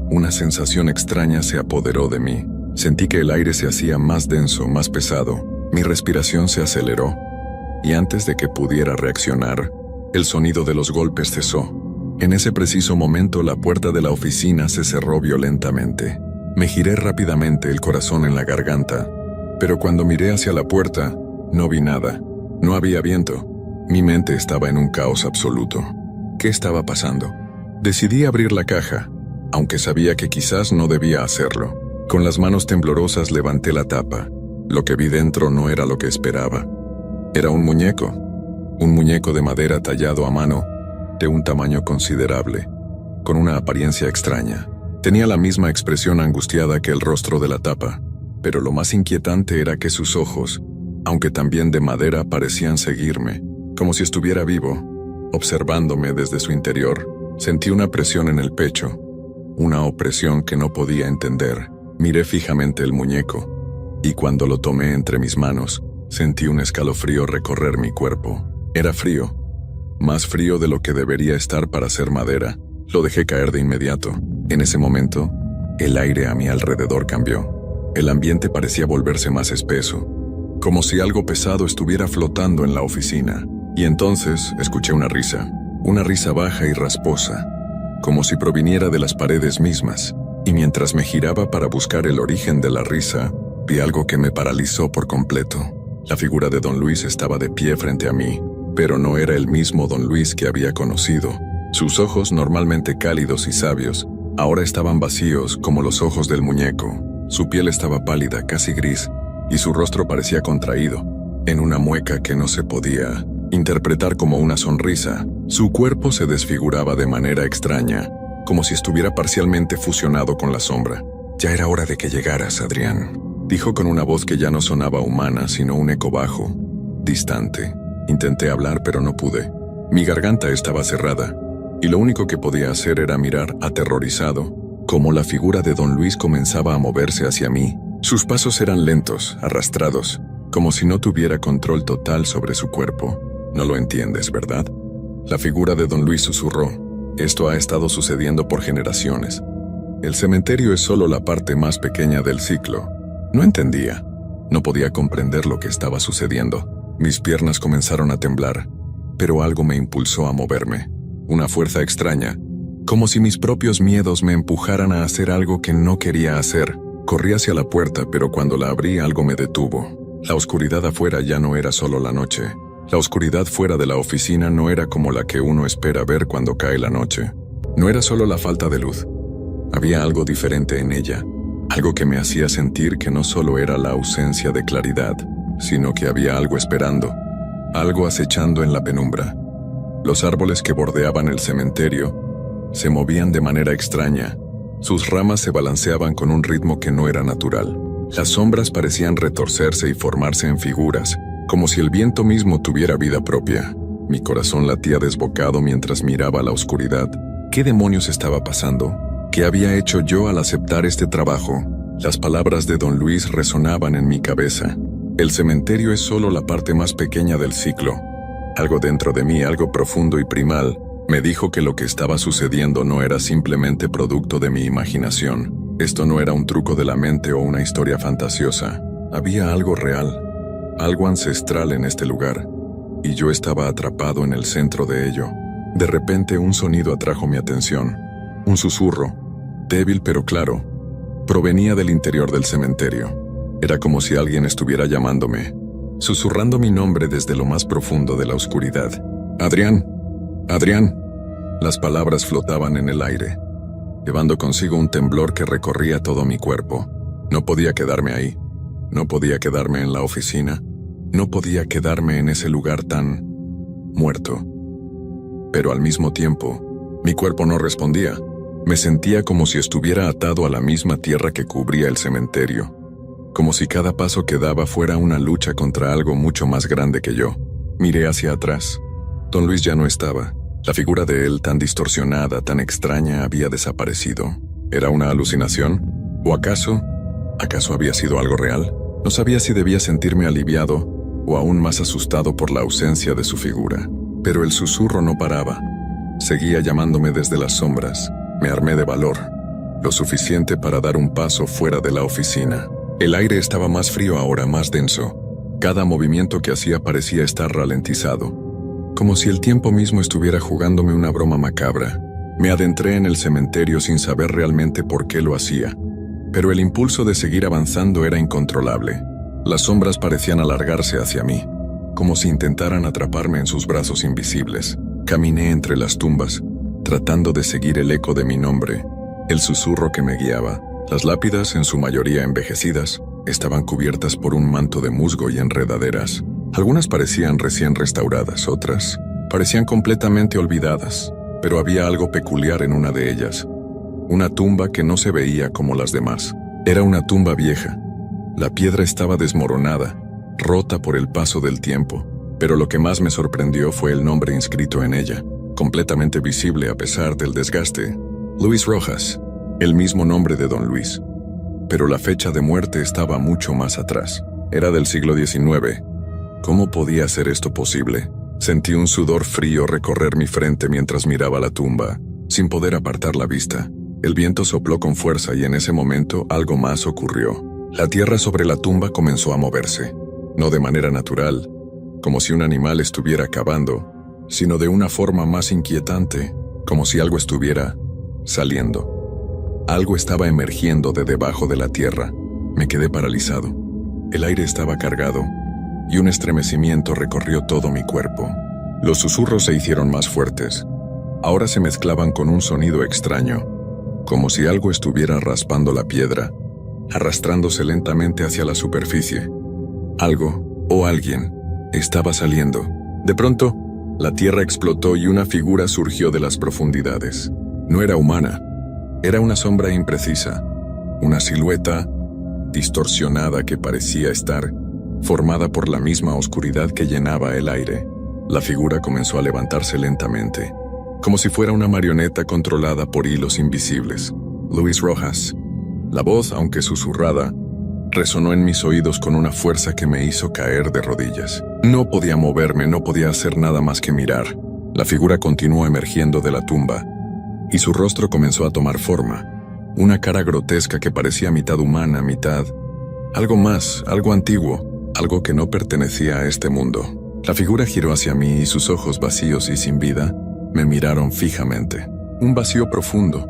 una sensación extraña se apoderó de mí. Sentí que el aire se hacía más denso, más pesado. Mi respiración se aceleró, y antes de que pudiera reaccionar, el sonido de los golpes cesó. En ese preciso momento, la puerta de la oficina se cerró violentamente. Me giré rápidamente, el corazón en la garganta, pero cuando miré hacia la puerta, no vi nada. No había viento. Mi mente estaba en un caos absoluto. ¿Qué estaba pasando? Decidí abrir la caja, aunque sabía que quizás no debía hacerlo. Con las manos temblorosas levanté la tapa. Lo que vi dentro no era lo que esperaba. Era un muñeco de madera tallado a mano, de un tamaño considerable, con una apariencia extraña. Tenía la misma expresión angustiada que el rostro de la tapa, pero lo más inquietante era que sus ojos, aunque también de madera, parecían seguirme, como si estuviera vivo, observándome desde su interior. Sentí una presión en el pecho, una opresión que no podía entender. Miré fijamente el muñeco, y cuando lo tomé entre mis manos, sentí un escalofrío recorrer mi cuerpo. Era frío, más frío de lo que debería estar para ser madera. Lo dejé caer de inmediato. En ese momento, el aire a mi alrededor cambió. El ambiente parecía volverse más espeso, como si algo pesado estuviera flotando en la oficina. Y entonces escuché una risa baja y rasposa, como si proviniera de las paredes mismas. Y mientras me giraba para buscar el origen de la risa, vi algo que me paralizó por completo. La figura de Don Luis estaba de pie frente a mí, pero no era el mismo Don Luis que había conocido. Sus ojos, normalmente cálidos y sabios, ahora estaban vacíos como los ojos del muñeco. Su piel estaba pálida, casi gris, y su rostro parecía contraído, en una mueca que no se podía interpretar como una sonrisa. Su cuerpo se desfiguraba de manera extraña, como si estuviera parcialmente fusionado con la sombra. «Ya era hora de que llegaras, Adrián», dijo con una voz que ya no sonaba humana, sino un eco bajo, distante. Intenté hablar, pero no pude. Mi garganta estaba cerrada, y lo único que podía hacer era mirar, aterrorizado, cómo la figura de Don Luis comenzaba a moverse hacia mí. Sus pasos eran lentos, arrastrados, como si no tuviera control total sobre su cuerpo. «No lo entiendes, ¿verdad?». La figura de Don Luis susurró. «Esto ha estado sucediendo por generaciones. El cementerio es solo la parte más pequeña del ciclo». No entendía. No podía comprender lo que estaba sucediendo. Mis piernas comenzaron a temblar, pero algo me impulsó a moverme. Una fuerza extraña, como si mis propios miedos me empujaran a hacer algo que no quería hacer. Corrí hacia la puerta, pero cuando la abrí algo me detuvo. La oscuridad afuera ya no era solo la noche. La oscuridad fuera de la oficina no era como la que uno espera ver cuando cae la noche. No era solo la falta de luz. Había algo diferente en ella. Algo que me hacía sentir que no solo era la ausencia de claridad, sino que había algo esperando, algo acechando en la penumbra. Los árboles que bordeaban el cementerio se movían de manera extraña. Sus ramas se balanceaban con un ritmo que no era natural. Las sombras parecían retorcerse y formarse en figuras, como si el viento mismo tuviera vida propia. Mi corazón latía desbocado mientras miraba la oscuridad. ¿Qué demonios estaba pasando? ¿Qué había hecho yo al aceptar este trabajo? Las palabras de Don Luis resonaban en mi cabeza. El cementerio es solo la parte más pequeña del ciclo. Algo dentro de mí, algo profundo y primal, me dijo que lo que estaba sucediendo no era simplemente producto de mi imaginación. Esto no era un truco de la mente o una historia fantasiosa. Había algo real, algo ancestral en este lugar, y yo estaba atrapado en el centro de ello. De repente un sonido atrajo mi atención. Un susurro, débil pero claro, provenía del interior del cementerio. Era como si alguien estuviera llamándome, susurrando mi nombre desde lo más profundo de la oscuridad. «Adrián, Adrián». Las palabras flotaban en el aire, llevando consigo un temblor que recorría todo mi cuerpo. No podía quedarme ahí. No podía quedarme en la oficina. No podía quedarme en ese lugar tan muerto. Pero al mismo tiempo, mi cuerpo no respondía. Me sentía como si estuviera atado a la misma tierra que cubría el cementerio. Como si cada paso que daba fuera una lucha contra algo mucho más grande que yo. Miré hacia atrás. Don Luis ya no estaba. La figura de él, tan distorsionada, tan extraña, había desaparecido. ¿Era una alucinación? ¿O acaso había sido algo real? No sabía si debía sentirme aliviado o aún más asustado por la ausencia de su figura. Pero el susurro no paraba. Seguía llamándome desde las sombras. Me armé de valor, lo suficiente para dar un paso fuera de la oficina. El aire estaba más frío ahora, más denso. Cada movimiento que hacía parecía estar ralentizado, como si el tiempo mismo estuviera jugándome una broma macabra. Me adentré en el cementerio sin saber realmente por qué lo hacía, pero el impulso de seguir avanzando era incontrolable. Las sombras parecían alargarse hacia mí, como si intentaran atraparme en sus brazos invisibles. Caminé entre las tumbas, tratando de seguir el eco de mi nombre, el susurro que me guiaba. Las lápidas, en su mayoría envejecidas, estaban cubiertas por un manto de musgo y enredaderas. Algunas parecían recién restauradas, otras parecían completamente olvidadas, pero había algo peculiar en una de ellas. Una tumba que no se veía como las demás. Era una tumba vieja. La piedra estaba desmoronada, rota por el paso del tiempo, pero lo que más me sorprendió fue el nombre inscrito en ella, completamente visible a pesar del desgaste. Luis Rojas, el mismo nombre de Don Luis. Pero la fecha de muerte estaba mucho más atrás. Era del siglo XIX. ¿Cómo podía ser esto posible? Sentí un sudor frío recorrer mi frente mientras miraba la tumba, sin poder apartar la vista. El viento sopló con fuerza y en ese momento algo más ocurrió. La tierra sobre la tumba comenzó a moverse, no de manera natural, como si un animal estuviera cavando, sino de una forma más inquietante, como si algo estuviera saliendo. Algo estaba emergiendo de debajo de la tierra. Me quedé paralizado. El aire estaba cargado, y un estremecimiento recorrió todo mi cuerpo. Los susurros se hicieron más fuertes. Ahora se mezclaban con un sonido extraño, como si algo estuviera raspando la piedra, arrastrándose lentamente hacia la superficie. Algo, o alguien, estaba saliendo. De pronto, la tierra explotó y una figura surgió de las profundidades. No era humana. Era una sombra imprecisa, una silueta distorsionada que parecía estar formada por la misma oscuridad que llenaba el aire. La figura comenzó a levantarse lentamente, como si fuera una marioneta controlada por hilos invisibles. Luis Rojas. La voz, aunque susurrada, resonó en mis oídos con una fuerza que me hizo caer de rodillas. No podía moverme, no podía hacer nada más que mirar. La figura continuó emergiendo de la tumba, y su rostro comenzó a tomar forma. Una cara grotesca que parecía mitad humana, mitad algo más, algo antiguo, algo que no pertenecía a este mundo. La figura giró hacia mí y sus ojos vacíos y sin vida me miraron fijamente. Un vacío profundo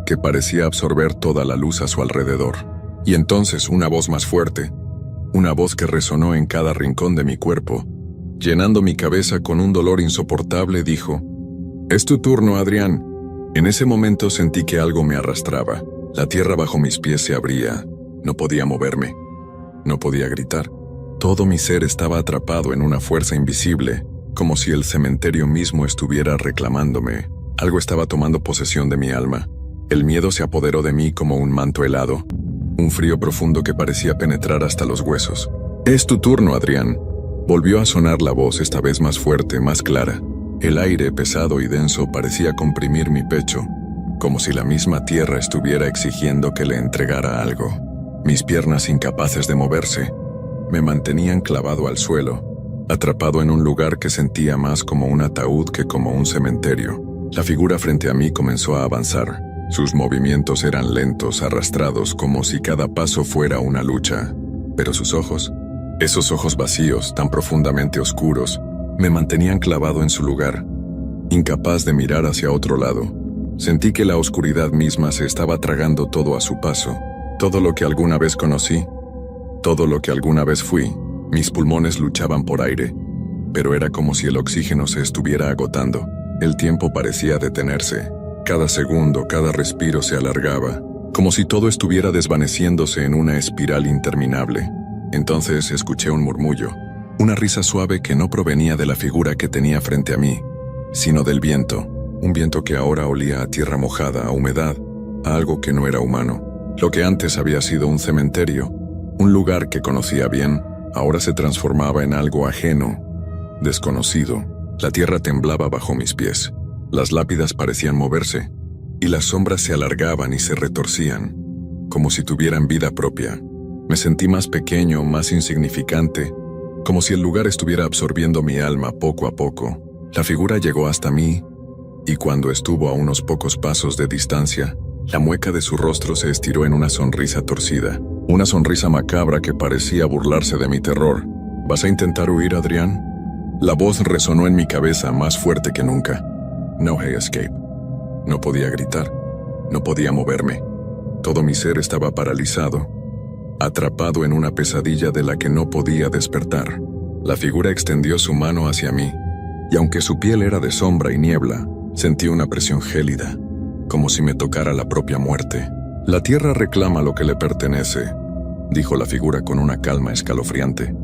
que parecía absorber toda la luz a su alrededor. Y entonces una voz más fuerte, una voz que resonó en cada rincón de mi cuerpo, llenando mi cabeza con un dolor insoportable, dijo: «Es tu turno, Adrián». En ese momento sentí que algo me arrastraba. La tierra bajo mis pies se abría. No podía moverme. No podía gritar. Todo mi ser estaba atrapado en una fuerza invisible, como si el cementerio mismo estuviera reclamándome. Algo estaba tomando posesión de mi alma. El miedo se apoderó de mí como un manto helado, un frío profundo que parecía penetrar hasta los huesos. «Es tu turno, Adrián». Volvió a sonar la voz, esta vez más fuerte, más clara. El aire, pesado y denso, parecía comprimir mi pecho, como si la misma tierra estuviera exigiendo que le entregara algo. Mis piernas, incapaces de moverse, me mantenían clavado al suelo, atrapado en un lugar que sentía más como un ataúd que como un cementerio. La figura frente a mí comenzó a avanzar. Sus movimientos eran lentos, arrastrados, como si cada paso fuera una lucha. Pero sus ojos, esos ojos vacíos, tan profundamente oscuros, me mantenían clavado en su lugar, incapaz de mirar hacia otro lado. Sentí que la oscuridad misma se estaba tragando todo a su paso. Todo lo que alguna vez conocí, Todo lo que alguna vez fui, mis pulmones luchaban por aire, pero era como si el oxígeno se estuviera agotando. El tiempo parecía detenerse. Cada segundo, cada respiro se alargaba, como si todo estuviera desvaneciéndose en una espiral interminable. Entonces escuché un murmullo, una risa suave que no provenía de la figura que tenía frente a mí, sino del viento, un viento que ahora olía a tierra mojada, a humedad, a algo que no era humano. Lo que antes había sido un cementerio, un lugar que conocía bien, ahora se transformaba en algo ajeno, desconocido. La tierra temblaba bajo mis pies, las lápidas parecían moverse, y las sombras se alargaban y se retorcían, como si tuvieran vida propia. Me sentí más pequeño, más insignificante, como si el lugar estuviera absorbiendo mi alma poco a poco. La figura llegó hasta mí, y cuando estuvo a unos pocos pasos de distancia, la mueca de su rostro se estiró en una sonrisa torcida, una sonrisa macabra que parecía burlarse de mi terror. ¿Vas a intentar huir, Adrián? La voz resonó en mi cabeza más fuerte que nunca. No hay escape. No podía gritar, no podía moverme. Todo mi ser estaba paralizado, atrapado en una pesadilla de la que no podía despertar. La figura extendió su mano hacia mí, y aunque su piel era de sombra y niebla, sentí una presión gélida, como si me tocara la propia muerte. La tierra reclama lo que le pertenece, dijo la figura con una calma escalofriante.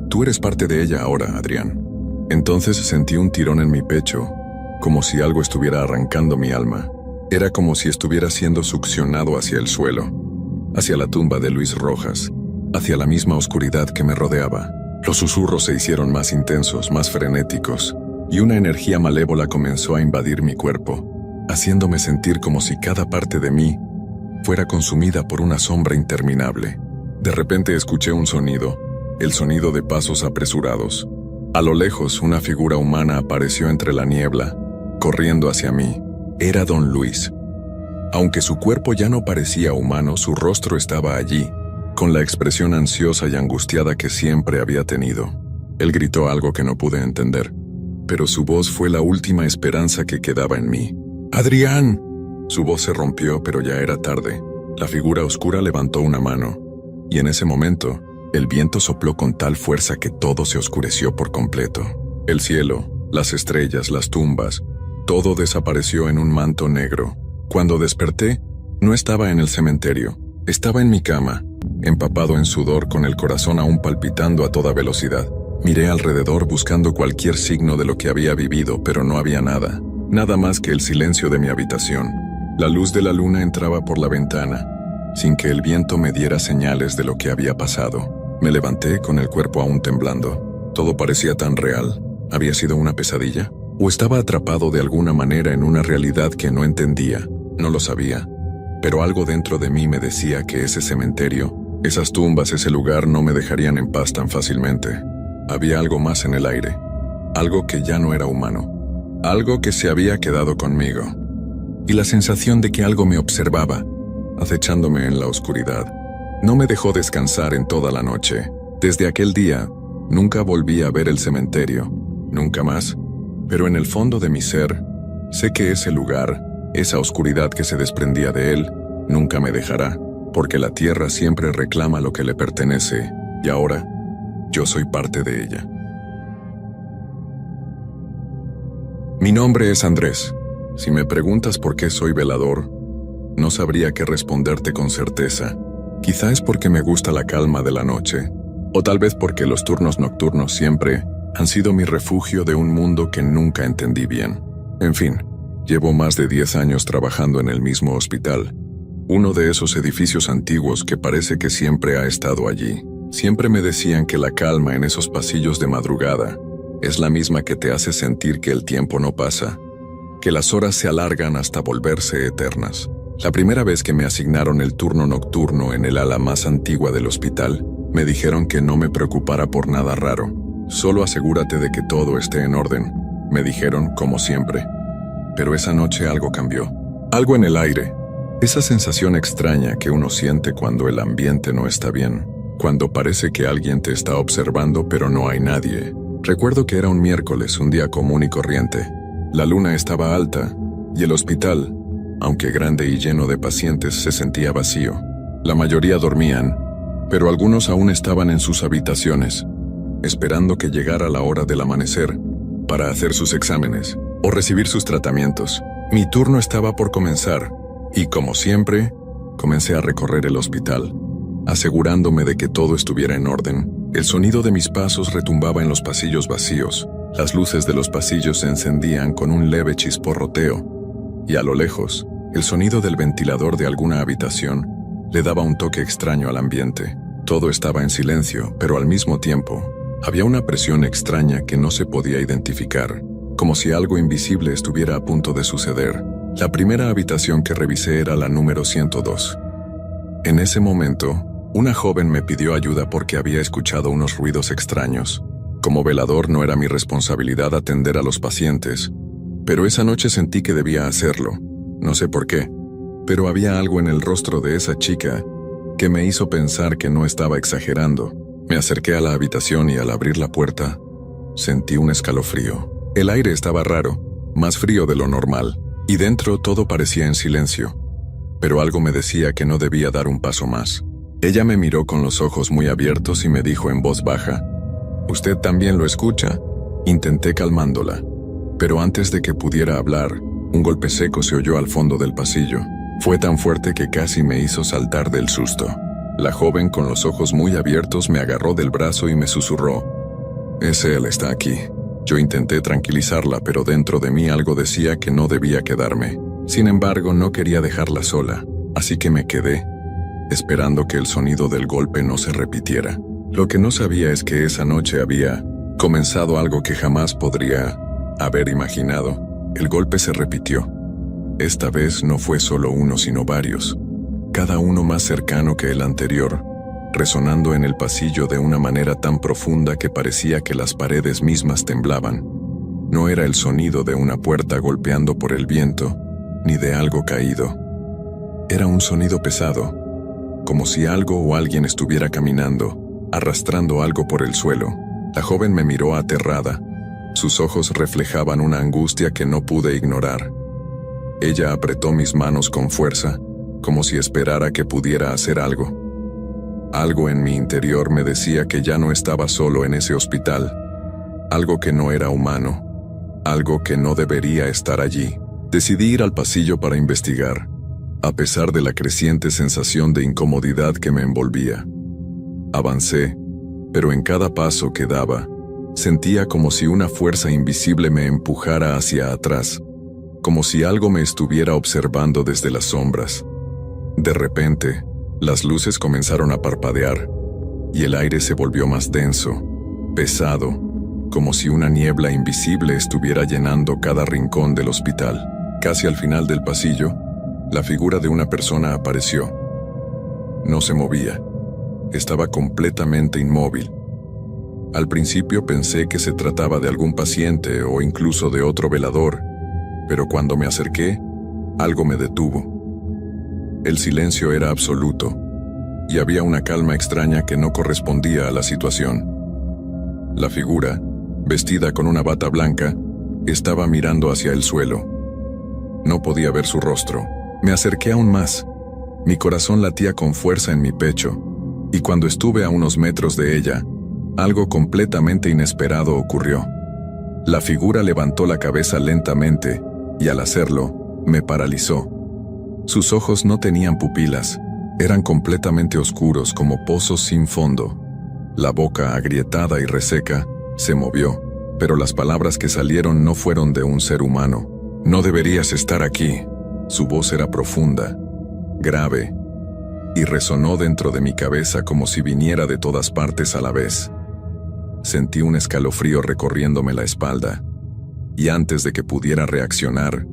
Tú eres parte de ella ahora, Adrián. Entonces sentí un tirón en mi pecho, como si algo estuviera arrancando mi alma. Era como si estuviera siendo succionado hacia el suelo, hacia la tumba de Luis Rojas, hacia la misma oscuridad que me rodeaba. Los susurros se hicieron más intensos, más frenéticos, y una energía malévola comenzó a invadir mi cuerpo, haciéndome sentir como si cada parte de mí fuera consumida por una sombra interminable. De repente escuché un sonido, el sonido de pasos apresurados. A lo lejos, una figura humana apareció entre la niebla, corriendo hacia mí. Era don Luis. Aunque su cuerpo ya no parecía humano, su rostro estaba allí, con la expresión ansiosa y angustiada que siempre había tenido. Él gritó algo que no pude entender, pero su voz fue la última esperanza que quedaba en mí. ¡Adrián! Su voz se rompió, pero ya era tarde. La figura oscura levantó una mano, y en ese momento, el viento sopló con tal fuerza que todo se oscureció por completo. El cielo, las estrellas, las tumbas, todo desapareció en un manto negro. Cuando desperté, no estaba en el cementerio, estaba en mi cama, empapado en sudor con el corazón aún palpitando a toda velocidad. Miré alrededor buscando cualquier signo de lo que había vivido, pero no había nada, nada más que el silencio de mi habitación. La luz de la luna entraba por la ventana, sin que el viento me diera señales de lo que había pasado. Me levanté con el cuerpo aún temblando. Todo parecía tan real. ¿Había sido una pesadilla? ¿O estaba atrapado de alguna manera en una realidad que no entendía? No lo sabía. Pero algo dentro de mí me decía que ese cementerio, esas tumbas, ese lugar no me dejarían en paz tan fácilmente. Había algo más en el aire. Algo que ya no era humano. Algo que se había quedado conmigo. Y la sensación de que algo me observaba, acechándome en la oscuridad, no me dejó descansar en toda la noche. Desde aquel día, nunca volví a ver el cementerio, nunca más. Pero en el fondo de mi ser, sé que ese lugar, esa oscuridad que se desprendía de él, nunca me dejará, porque la tierra siempre reclama lo que le pertenece, y ahora, yo soy parte de ella. Mi nombre es Andrés. Si me preguntas por qué soy velador, no sabría qué responderte con certeza. Quizá es porque me gusta la calma de la noche, o tal vez porque los turnos nocturnos siempre han sido mi refugio de un mundo que nunca entendí bien. En fin, llevo más de 10 años trabajando en el mismo hospital, uno de esos edificios antiguos que parece que siempre ha estado allí. Siempre me decían que la calma en esos pasillos de madrugada es la misma que te hace sentir que el tiempo no pasa, que las horas se alargan hasta volverse eternas. La primera vez que me asignaron el turno nocturno en el ala más antigua del hospital, me dijeron que no me preocupara por nada raro. Solo asegúrate de que todo esté en orden, me dijeron como siempre. Pero esa noche algo cambió. Algo en el aire. Esa sensación extraña que uno siente cuando el ambiente no está bien. Cuando parece que alguien te está observando pero no hay nadie. Recuerdo que era un miércoles, un día común y corriente. La luna estaba alta y el hospital, aunque grande y lleno de pacientes, se sentía vacío. La mayoría dormían, pero algunos aún estaban en sus habitaciones, esperando que llegara la hora del amanecer para hacer sus exámenes o recibir sus tratamientos. Mi turno estaba por comenzar, y como siempre, comencé a recorrer el hospital, asegurándome de que todo estuviera en orden. El sonido de mis pasos retumbaba en los pasillos vacíos. Las luces de los pasillos se encendían con un leve chisporroteo, y a lo lejos, el sonido del ventilador de alguna habitación le daba un toque extraño al ambiente. Todo estaba en silencio, pero al mismo tiempo, había una presión extraña que no se podía identificar, como si algo invisible estuviera a punto de suceder. La primera habitación que revisé era la número 102. En ese momento, una joven me pidió ayuda porque había escuchado unos ruidos extraños. Como velador no era mi responsabilidad atender a los pacientes, pero esa noche sentí que debía hacerlo. No sé por qué, pero había algo en el rostro de esa chica que me hizo pensar que no estaba exagerando. Me acerqué a la habitación y al abrir la puerta, sentí un escalofrío. El aire estaba raro, más frío de lo normal, y dentro todo parecía en silencio, pero algo me decía que no debía dar un paso más. Ella me miró con los ojos muy abiertos y me dijo en voz baja: «¿Usted también lo escucha?». Intenté calmándola, pero antes de que pudiera hablar, un golpe seco se oyó al fondo del pasillo. Fue tan fuerte que casi me hizo saltar del susto. La joven con los ojos muy abiertos me agarró del brazo y me susurró: «Es él, está aquí». Yo intenté tranquilizarla, pero dentro de mí algo decía que no debía quedarme. Sin embargo, no quería dejarla sola, así que me quedé, esperando que el sonido del golpe no se repitiera. Lo que no sabía es que esa noche había comenzado algo que jamás podría haber imaginado. El golpe se repitió. Esta vez no fue solo uno, sino varios, cada uno más cercano que el anterior, resonando en el pasillo de una manera tan profunda que parecía que las paredes mismas temblaban. No era el sonido de una puerta golpeando por el viento, ni de algo caído. Era un sonido pesado, como si algo o alguien estuviera caminando, arrastrando algo por el suelo. La joven me miró aterrada. Sus ojos reflejaban una angustia que no pude ignorar. Ella apretó mis manos con fuerza, como si esperara que pudiera hacer algo. Algo en mi interior me decía que ya no estaba solo en ese hospital. Algo que no era humano. Algo que no debería estar allí. Decidí ir al pasillo para investigar, a pesar de la creciente sensación de incomodidad que me envolvía. Avancé, pero en cada paso que daba, sentía como si una fuerza invisible me empujara hacia atrás, como si algo me estuviera observando desde las sombras. De repente, las luces comenzaron a parpadear, y el aire se volvió más denso, pesado, como si una niebla invisible estuviera llenando cada rincón del hospital. Casi al final del pasillo, la figura de una persona apareció. No se movía. Estaba completamente inmóvil. Al principio pensé que se trataba de algún paciente o incluso de otro velador, pero cuando me acerqué, algo me detuvo. El silencio era absoluto, y había una calma extraña que no correspondía a la situación. La figura, vestida con una bata blanca, estaba mirando hacia el suelo. No podía ver su rostro. Me acerqué aún más. Mi corazón latía con fuerza en mi pecho, y cuando estuve a unos metros de ella, algo completamente inesperado ocurrió. La figura levantó la cabeza lentamente, y al hacerlo, me paralizó. Sus ojos no tenían pupilas, eran completamente oscuros como pozos sin fondo. La boca, agrietada y reseca, se movió, pero las palabras que salieron no fueron de un ser humano. «No deberías estar aquí». Su voz era profunda, grave, y resonó dentro de mi cabeza como si viniera de todas partes a la vez. Sentí un escalofrío recorriéndome la espalda, y antes de que pudiera reaccionar,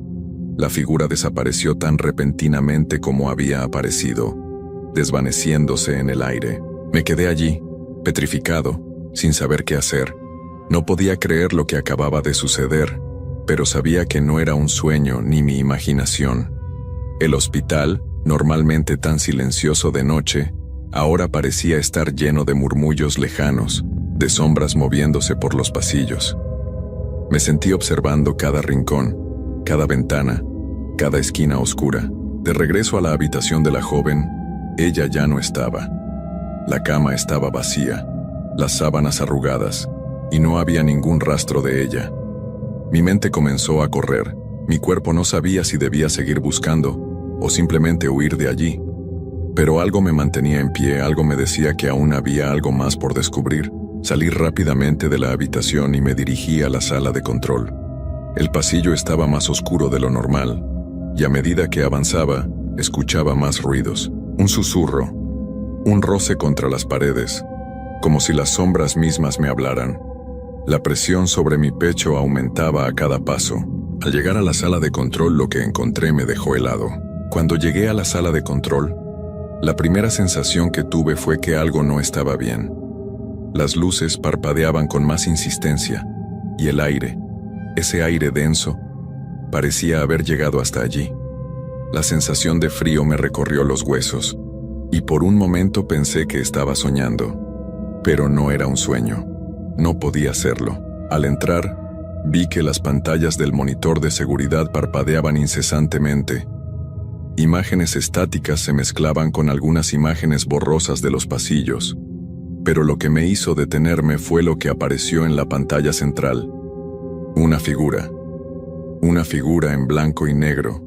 la figura desapareció tan repentinamente como había aparecido, desvaneciéndose en el aire. Me quedé allí, petrificado, sin saber qué hacer. No podía creer lo que acababa de suceder, pero sabía que no era un sueño ni mi imaginación. El hospital, normalmente tan silencioso de noche, ahora parecía estar lleno de murmullos lejanos, de sombras moviéndose por los pasillos. Me sentí observando cada rincón, cada ventana, cada esquina oscura. De regreso a la habitación de la joven, ella ya no estaba. La cama estaba vacía, las sábanas arrugadas, y no había ningún rastro de ella. Mi mente comenzó a correr. Mi cuerpo no sabía si debía seguir buscando o simplemente huir de allí. Pero algo me mantenía en pie, algo me decía que aún había algo más por descubrir. Salí rápidamente de la habitación y me dirigí a la sala de control. El pasillo estaba más oscuro de lo normal, y a medida que avanzaba, escuchaba más ruidos. Un susurro, un roce contra las paredes, como si las sombras mismas me hablaran. La presión sobre mi pecho aumentaba a cada paso. Al llegar a la sala de control, lo que encontré me dejó helado. Cuando llegué a la sala de control, la primera sensación que tuve fue que algo no estaba bien. Las luces parpadeaban con más insistencia, y el aire, ese aire denso, parecía haber llegado hasta allí. La sensación de frío me recorrió los huesos, y por un momento pensé que estaba soñando. Pero no era un sueño. No podía serlo. Al entrar, vi que las pantallas del monitor de seguridad parpadeaban incesantemente. Imágenes estáticas se mezclaban con algunas imágenes borrosas de los pasillos. Pero lo que me hizo detenerme fue lo que apareció en la pantalla central. Una figura en blanco y negro,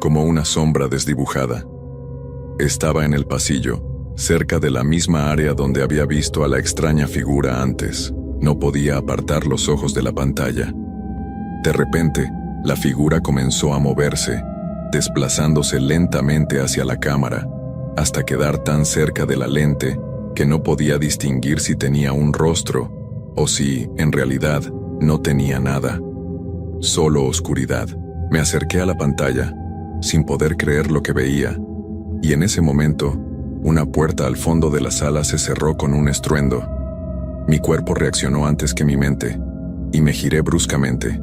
como una sombra desdibujada. Estaba en el pasillo, cerca de la misma área donde había visto a la extraña figura antes. No podía apartar los ojos de la pantalla. De repente, la figura comenzó a moverse, desplazándose lentamente hacia la cámara, hasta quedar tan cerca de la lente que no podía distinguir si tenía un rostro o si, en realidad, no tenía nada. Solo oscuridad. Me acerqué a la pantalla, sin poder creer lo que veía, y en ese momento, una puerta al fondo de la sala se cerró con un estruendo. Mi cuerpo reaccionó antes que mi mente, y me giré bruscamente.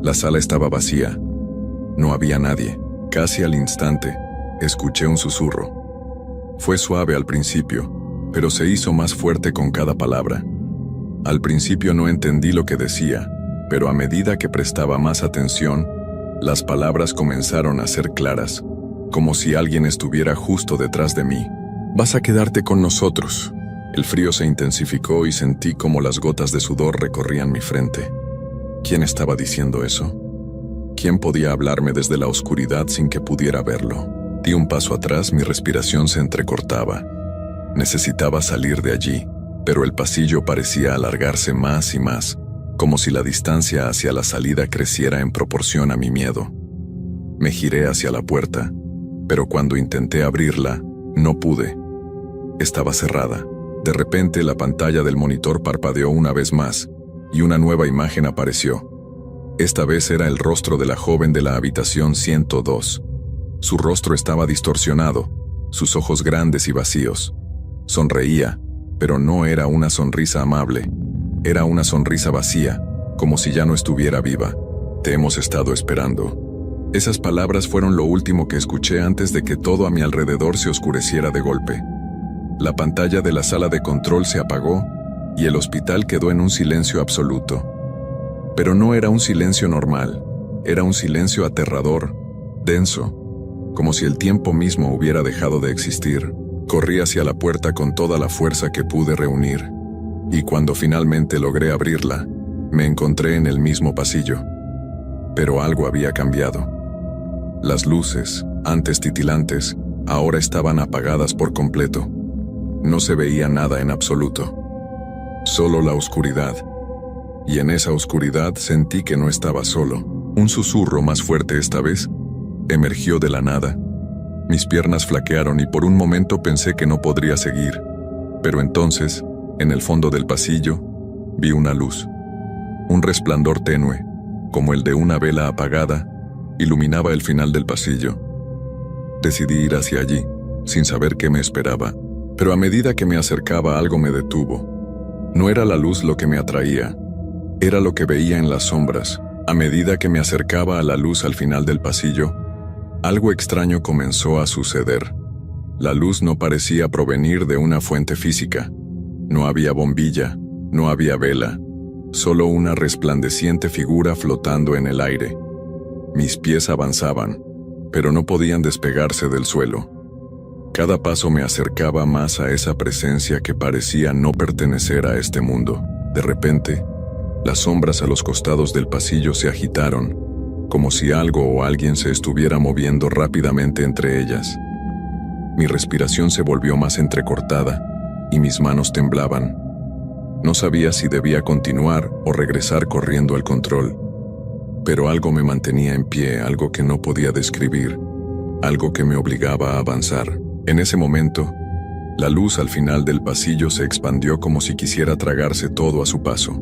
La sala estaba vacía. No había nadie. Casi al instante, escuché un susurro. Fue suave al principio, pero se hizo más fuerte con cada palabra. Al principio no entendí lo que decía, pero a medida que prestaba más atención, las palabras comenzaron a ser claras, como si alguien estuviera justo detrás de mí. «Vas a quedarte con nosotros». El frío se intensificó y sentí como las gotas de sudor recorrían mi frente. ¿Quién estaba diciendo eso? ¿Quién podía hablarme desde la oscuridad sin que pudiera verlo? Di un paso atrás, mi respiración se entrecortaba. Necesitaba salir de allí, pero el pasillo parecía alargarse más y más, como si la distancia hacia la salida creciera en proporción a mi miedo. Me giré hacia la puerta, pero cuando intenté abrirla, no pude. Estaba cerrada. De repente, la pantalla del monitor parpadeó una vez más, y una nueva imagen apareció. Esta vez era el rostro de la joven de la habitación 102. Su rostro estaba distorsionado, sus ojos grandes y vacíos. Sonreía, pero no era una sonrisa amable. Era una sonrisa vacía, como si ya no estuviera viva. «Te hemos estado esperando». Esas palabras fueron lo último que escuché antes de que todo a mi alrededor se oscureciera de golpe. La pantalla de la sala de control se apagó, y el hospital quedó en un silencio absoluto. Pero no era un silencio normal, era un silencio aterrador, denso, como si el tiempo mismo hubiera dejado de existir. Corrí hacia la puerta con toda la fuerza que pude reunir, y cuando finalmente logré abrirla, me encontré en el mismo pasillo. Pero algo había cambiado. Las luces, antes titilantes, ahora estaban apagadas por completo. No se veía nada en absoluto. Solo la oscuridad. Y en esa oscuridad sentí que no estaba solo. Un susurro más fuerte esta vez emergió de la nada. Mis piernas flaquearon y por un momento pensé que no podría seguir. Pero entonces, en el fondo del pasillo, vi una luz. Un resplandor tenue, como el de una vela apagada, iluminaba el final del pasillo. Decidí ir hacia allí, sin saber qué me esperaba. Pero a medida que me acercaba, algo me detuvo. No era la luz lo que me atraía, era lo que veía en las sombras. A medida que me acercaba a la luz al final del pasillo, algo extraño comenzó a suceder. La luz no parecía provenir de una fuente física. No había bombilla, no había vela, solo una resplandeciente figura flotando en el aire. Mis pies avanzaban, pero no podían despegarse del suelo. Cada paso me acercaba más a esa presencia que parecía no pertenecer a este mundo. De repente, las sombras a los costados del pasillo se agitaron, como si algo o alguien se estuviera moviendo rápidamente entre ellas. Mi respiración se volvió más entrecortada y mis manos temblaban. No sabía si debía continuar o regresar corriendo al control, pero algo me mantenía en pie, algo que no podía describir, algo que me obligaba a avanzar. En ese momento, la luz al final del pasillo se expandió como si quisiera tragarse todo a su paso.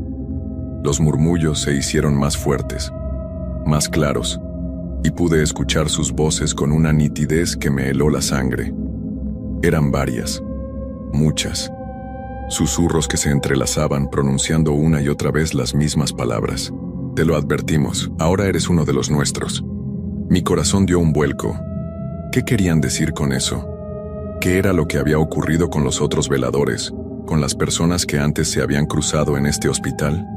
Los murmullos se hicieron más fuertes, más claros, y pude escuchar sus voces con una nitidez que me heló la sangre. Eran varias, muchas, susurros que se entrelazaban pronunciando una y otra vez las mismas palabras. Te lo advertimos, ahora eres uno de los nuestros. Mi corazón dio un vuelco. ¿Qué querían decir con eso? ¿Qué era lo que había ocurrido con los otros veladores, con las personas que antes se habían cruzado en este hospital?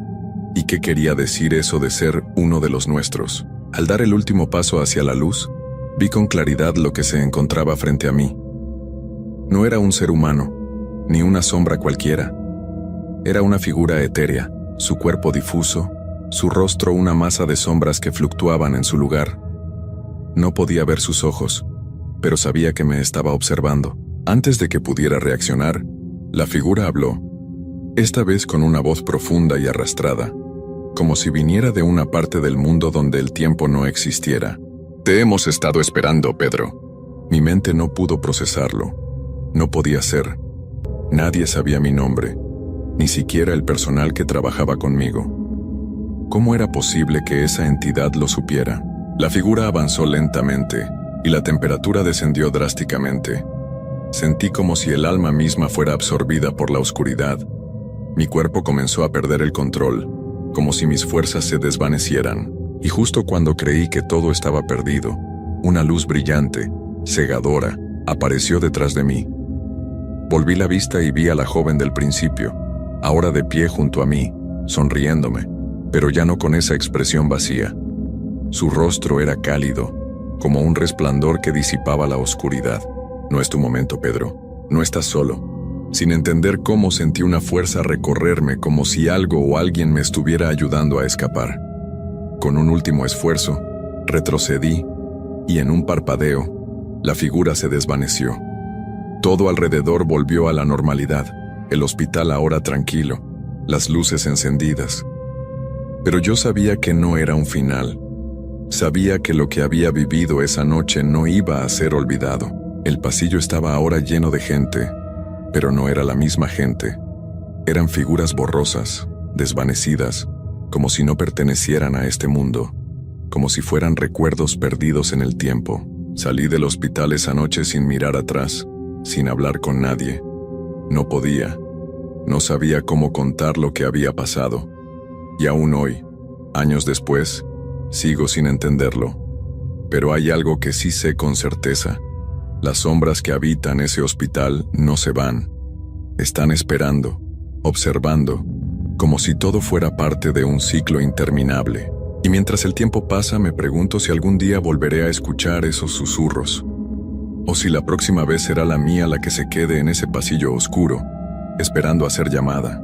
¿Y qué quería decir eso de ser uno de los nuestros? Al dar el último paso hacia la luz, vi con claridad lo que se encontraba frente a mí. No era un ser humano, ni una sombra cualquiera. Era una figura etérea, su cuerpo difuso, su rostro una masa de sombras que fluctuaban en su lugar. No podía ver sus ojos, pero sabía que me estaba observando. Antes de que pudiera reaccionar, la figura habló, esta vez con una voz profunda y arrastrada, como si viniera de una parte del mundo donde el tiempo no existiera. Te hemos estado esperando, Pedro. Mi mente no pudo procesarlo. No podía ser. Nadie sabía mi nombre, ni siquiera el personal que trabajaba conmigo. ¿Cómo era posible que esa entidad lo supiera? La figura avanzó lentamente, y la temperatura descendió drásticamente. Sentí como si el alma misma fuera absorbida por la oscuridad. Mi cuerpo comenzó a perder el control, como si mis fuerzas se desvanecieran, y justo cuando creí que todo estaba perdido, una luz brillante, cegadora, apareció detrás de mí. Volví la vista y vi a la joven del principio, ahora de pie junto a mí, sonriéndome, pero ya no con esa expresión vacía. Su rostro era cálido, como un resplandor que disipaba la oscuridad. No es tu momento, Pedro. No estás solo. Sin entender cómo, sentí una fuerza recorrerme como si algo o alguien me estuviera ayudando a escapar. Con un último esfuerzo, retrocedí y en un parpadeo, la figura se desvaneció. Todo alrededor volvió a la normalidad, el hospital ahora tranquilo, las luces encendidas. Pero yo sabía que no era un final. Sabía que lo que había vivido esa noche no iba a ser olvidado. El pasillo estaba ahora lleno de gente, pero no era la misma gente. Eran figuras borrosas, desvanecidas, como si no pertenecieran a este mundo, como si fueran recuerdos perdidos en el tiempo. Salí del hospital esa noche sin mirar atrás, sin hablar con nadie. No podía, no sabía cómo contar lo que había pasado. Y aún hoy, años después, sigo sin entenderlo. Pero hay algo que sí sé con certeza. Las sombras que habitan ese hospital no se van. Están esperando, observando, como si todo fuera parte de un ciclo interminable. Y mientras el tiempo pasa, me pregunto si algún día volveré a escuchar esos susurros. O si la próxima vez será la mía la que se quede en ese pasillo oscuro, esperando a ser llamada.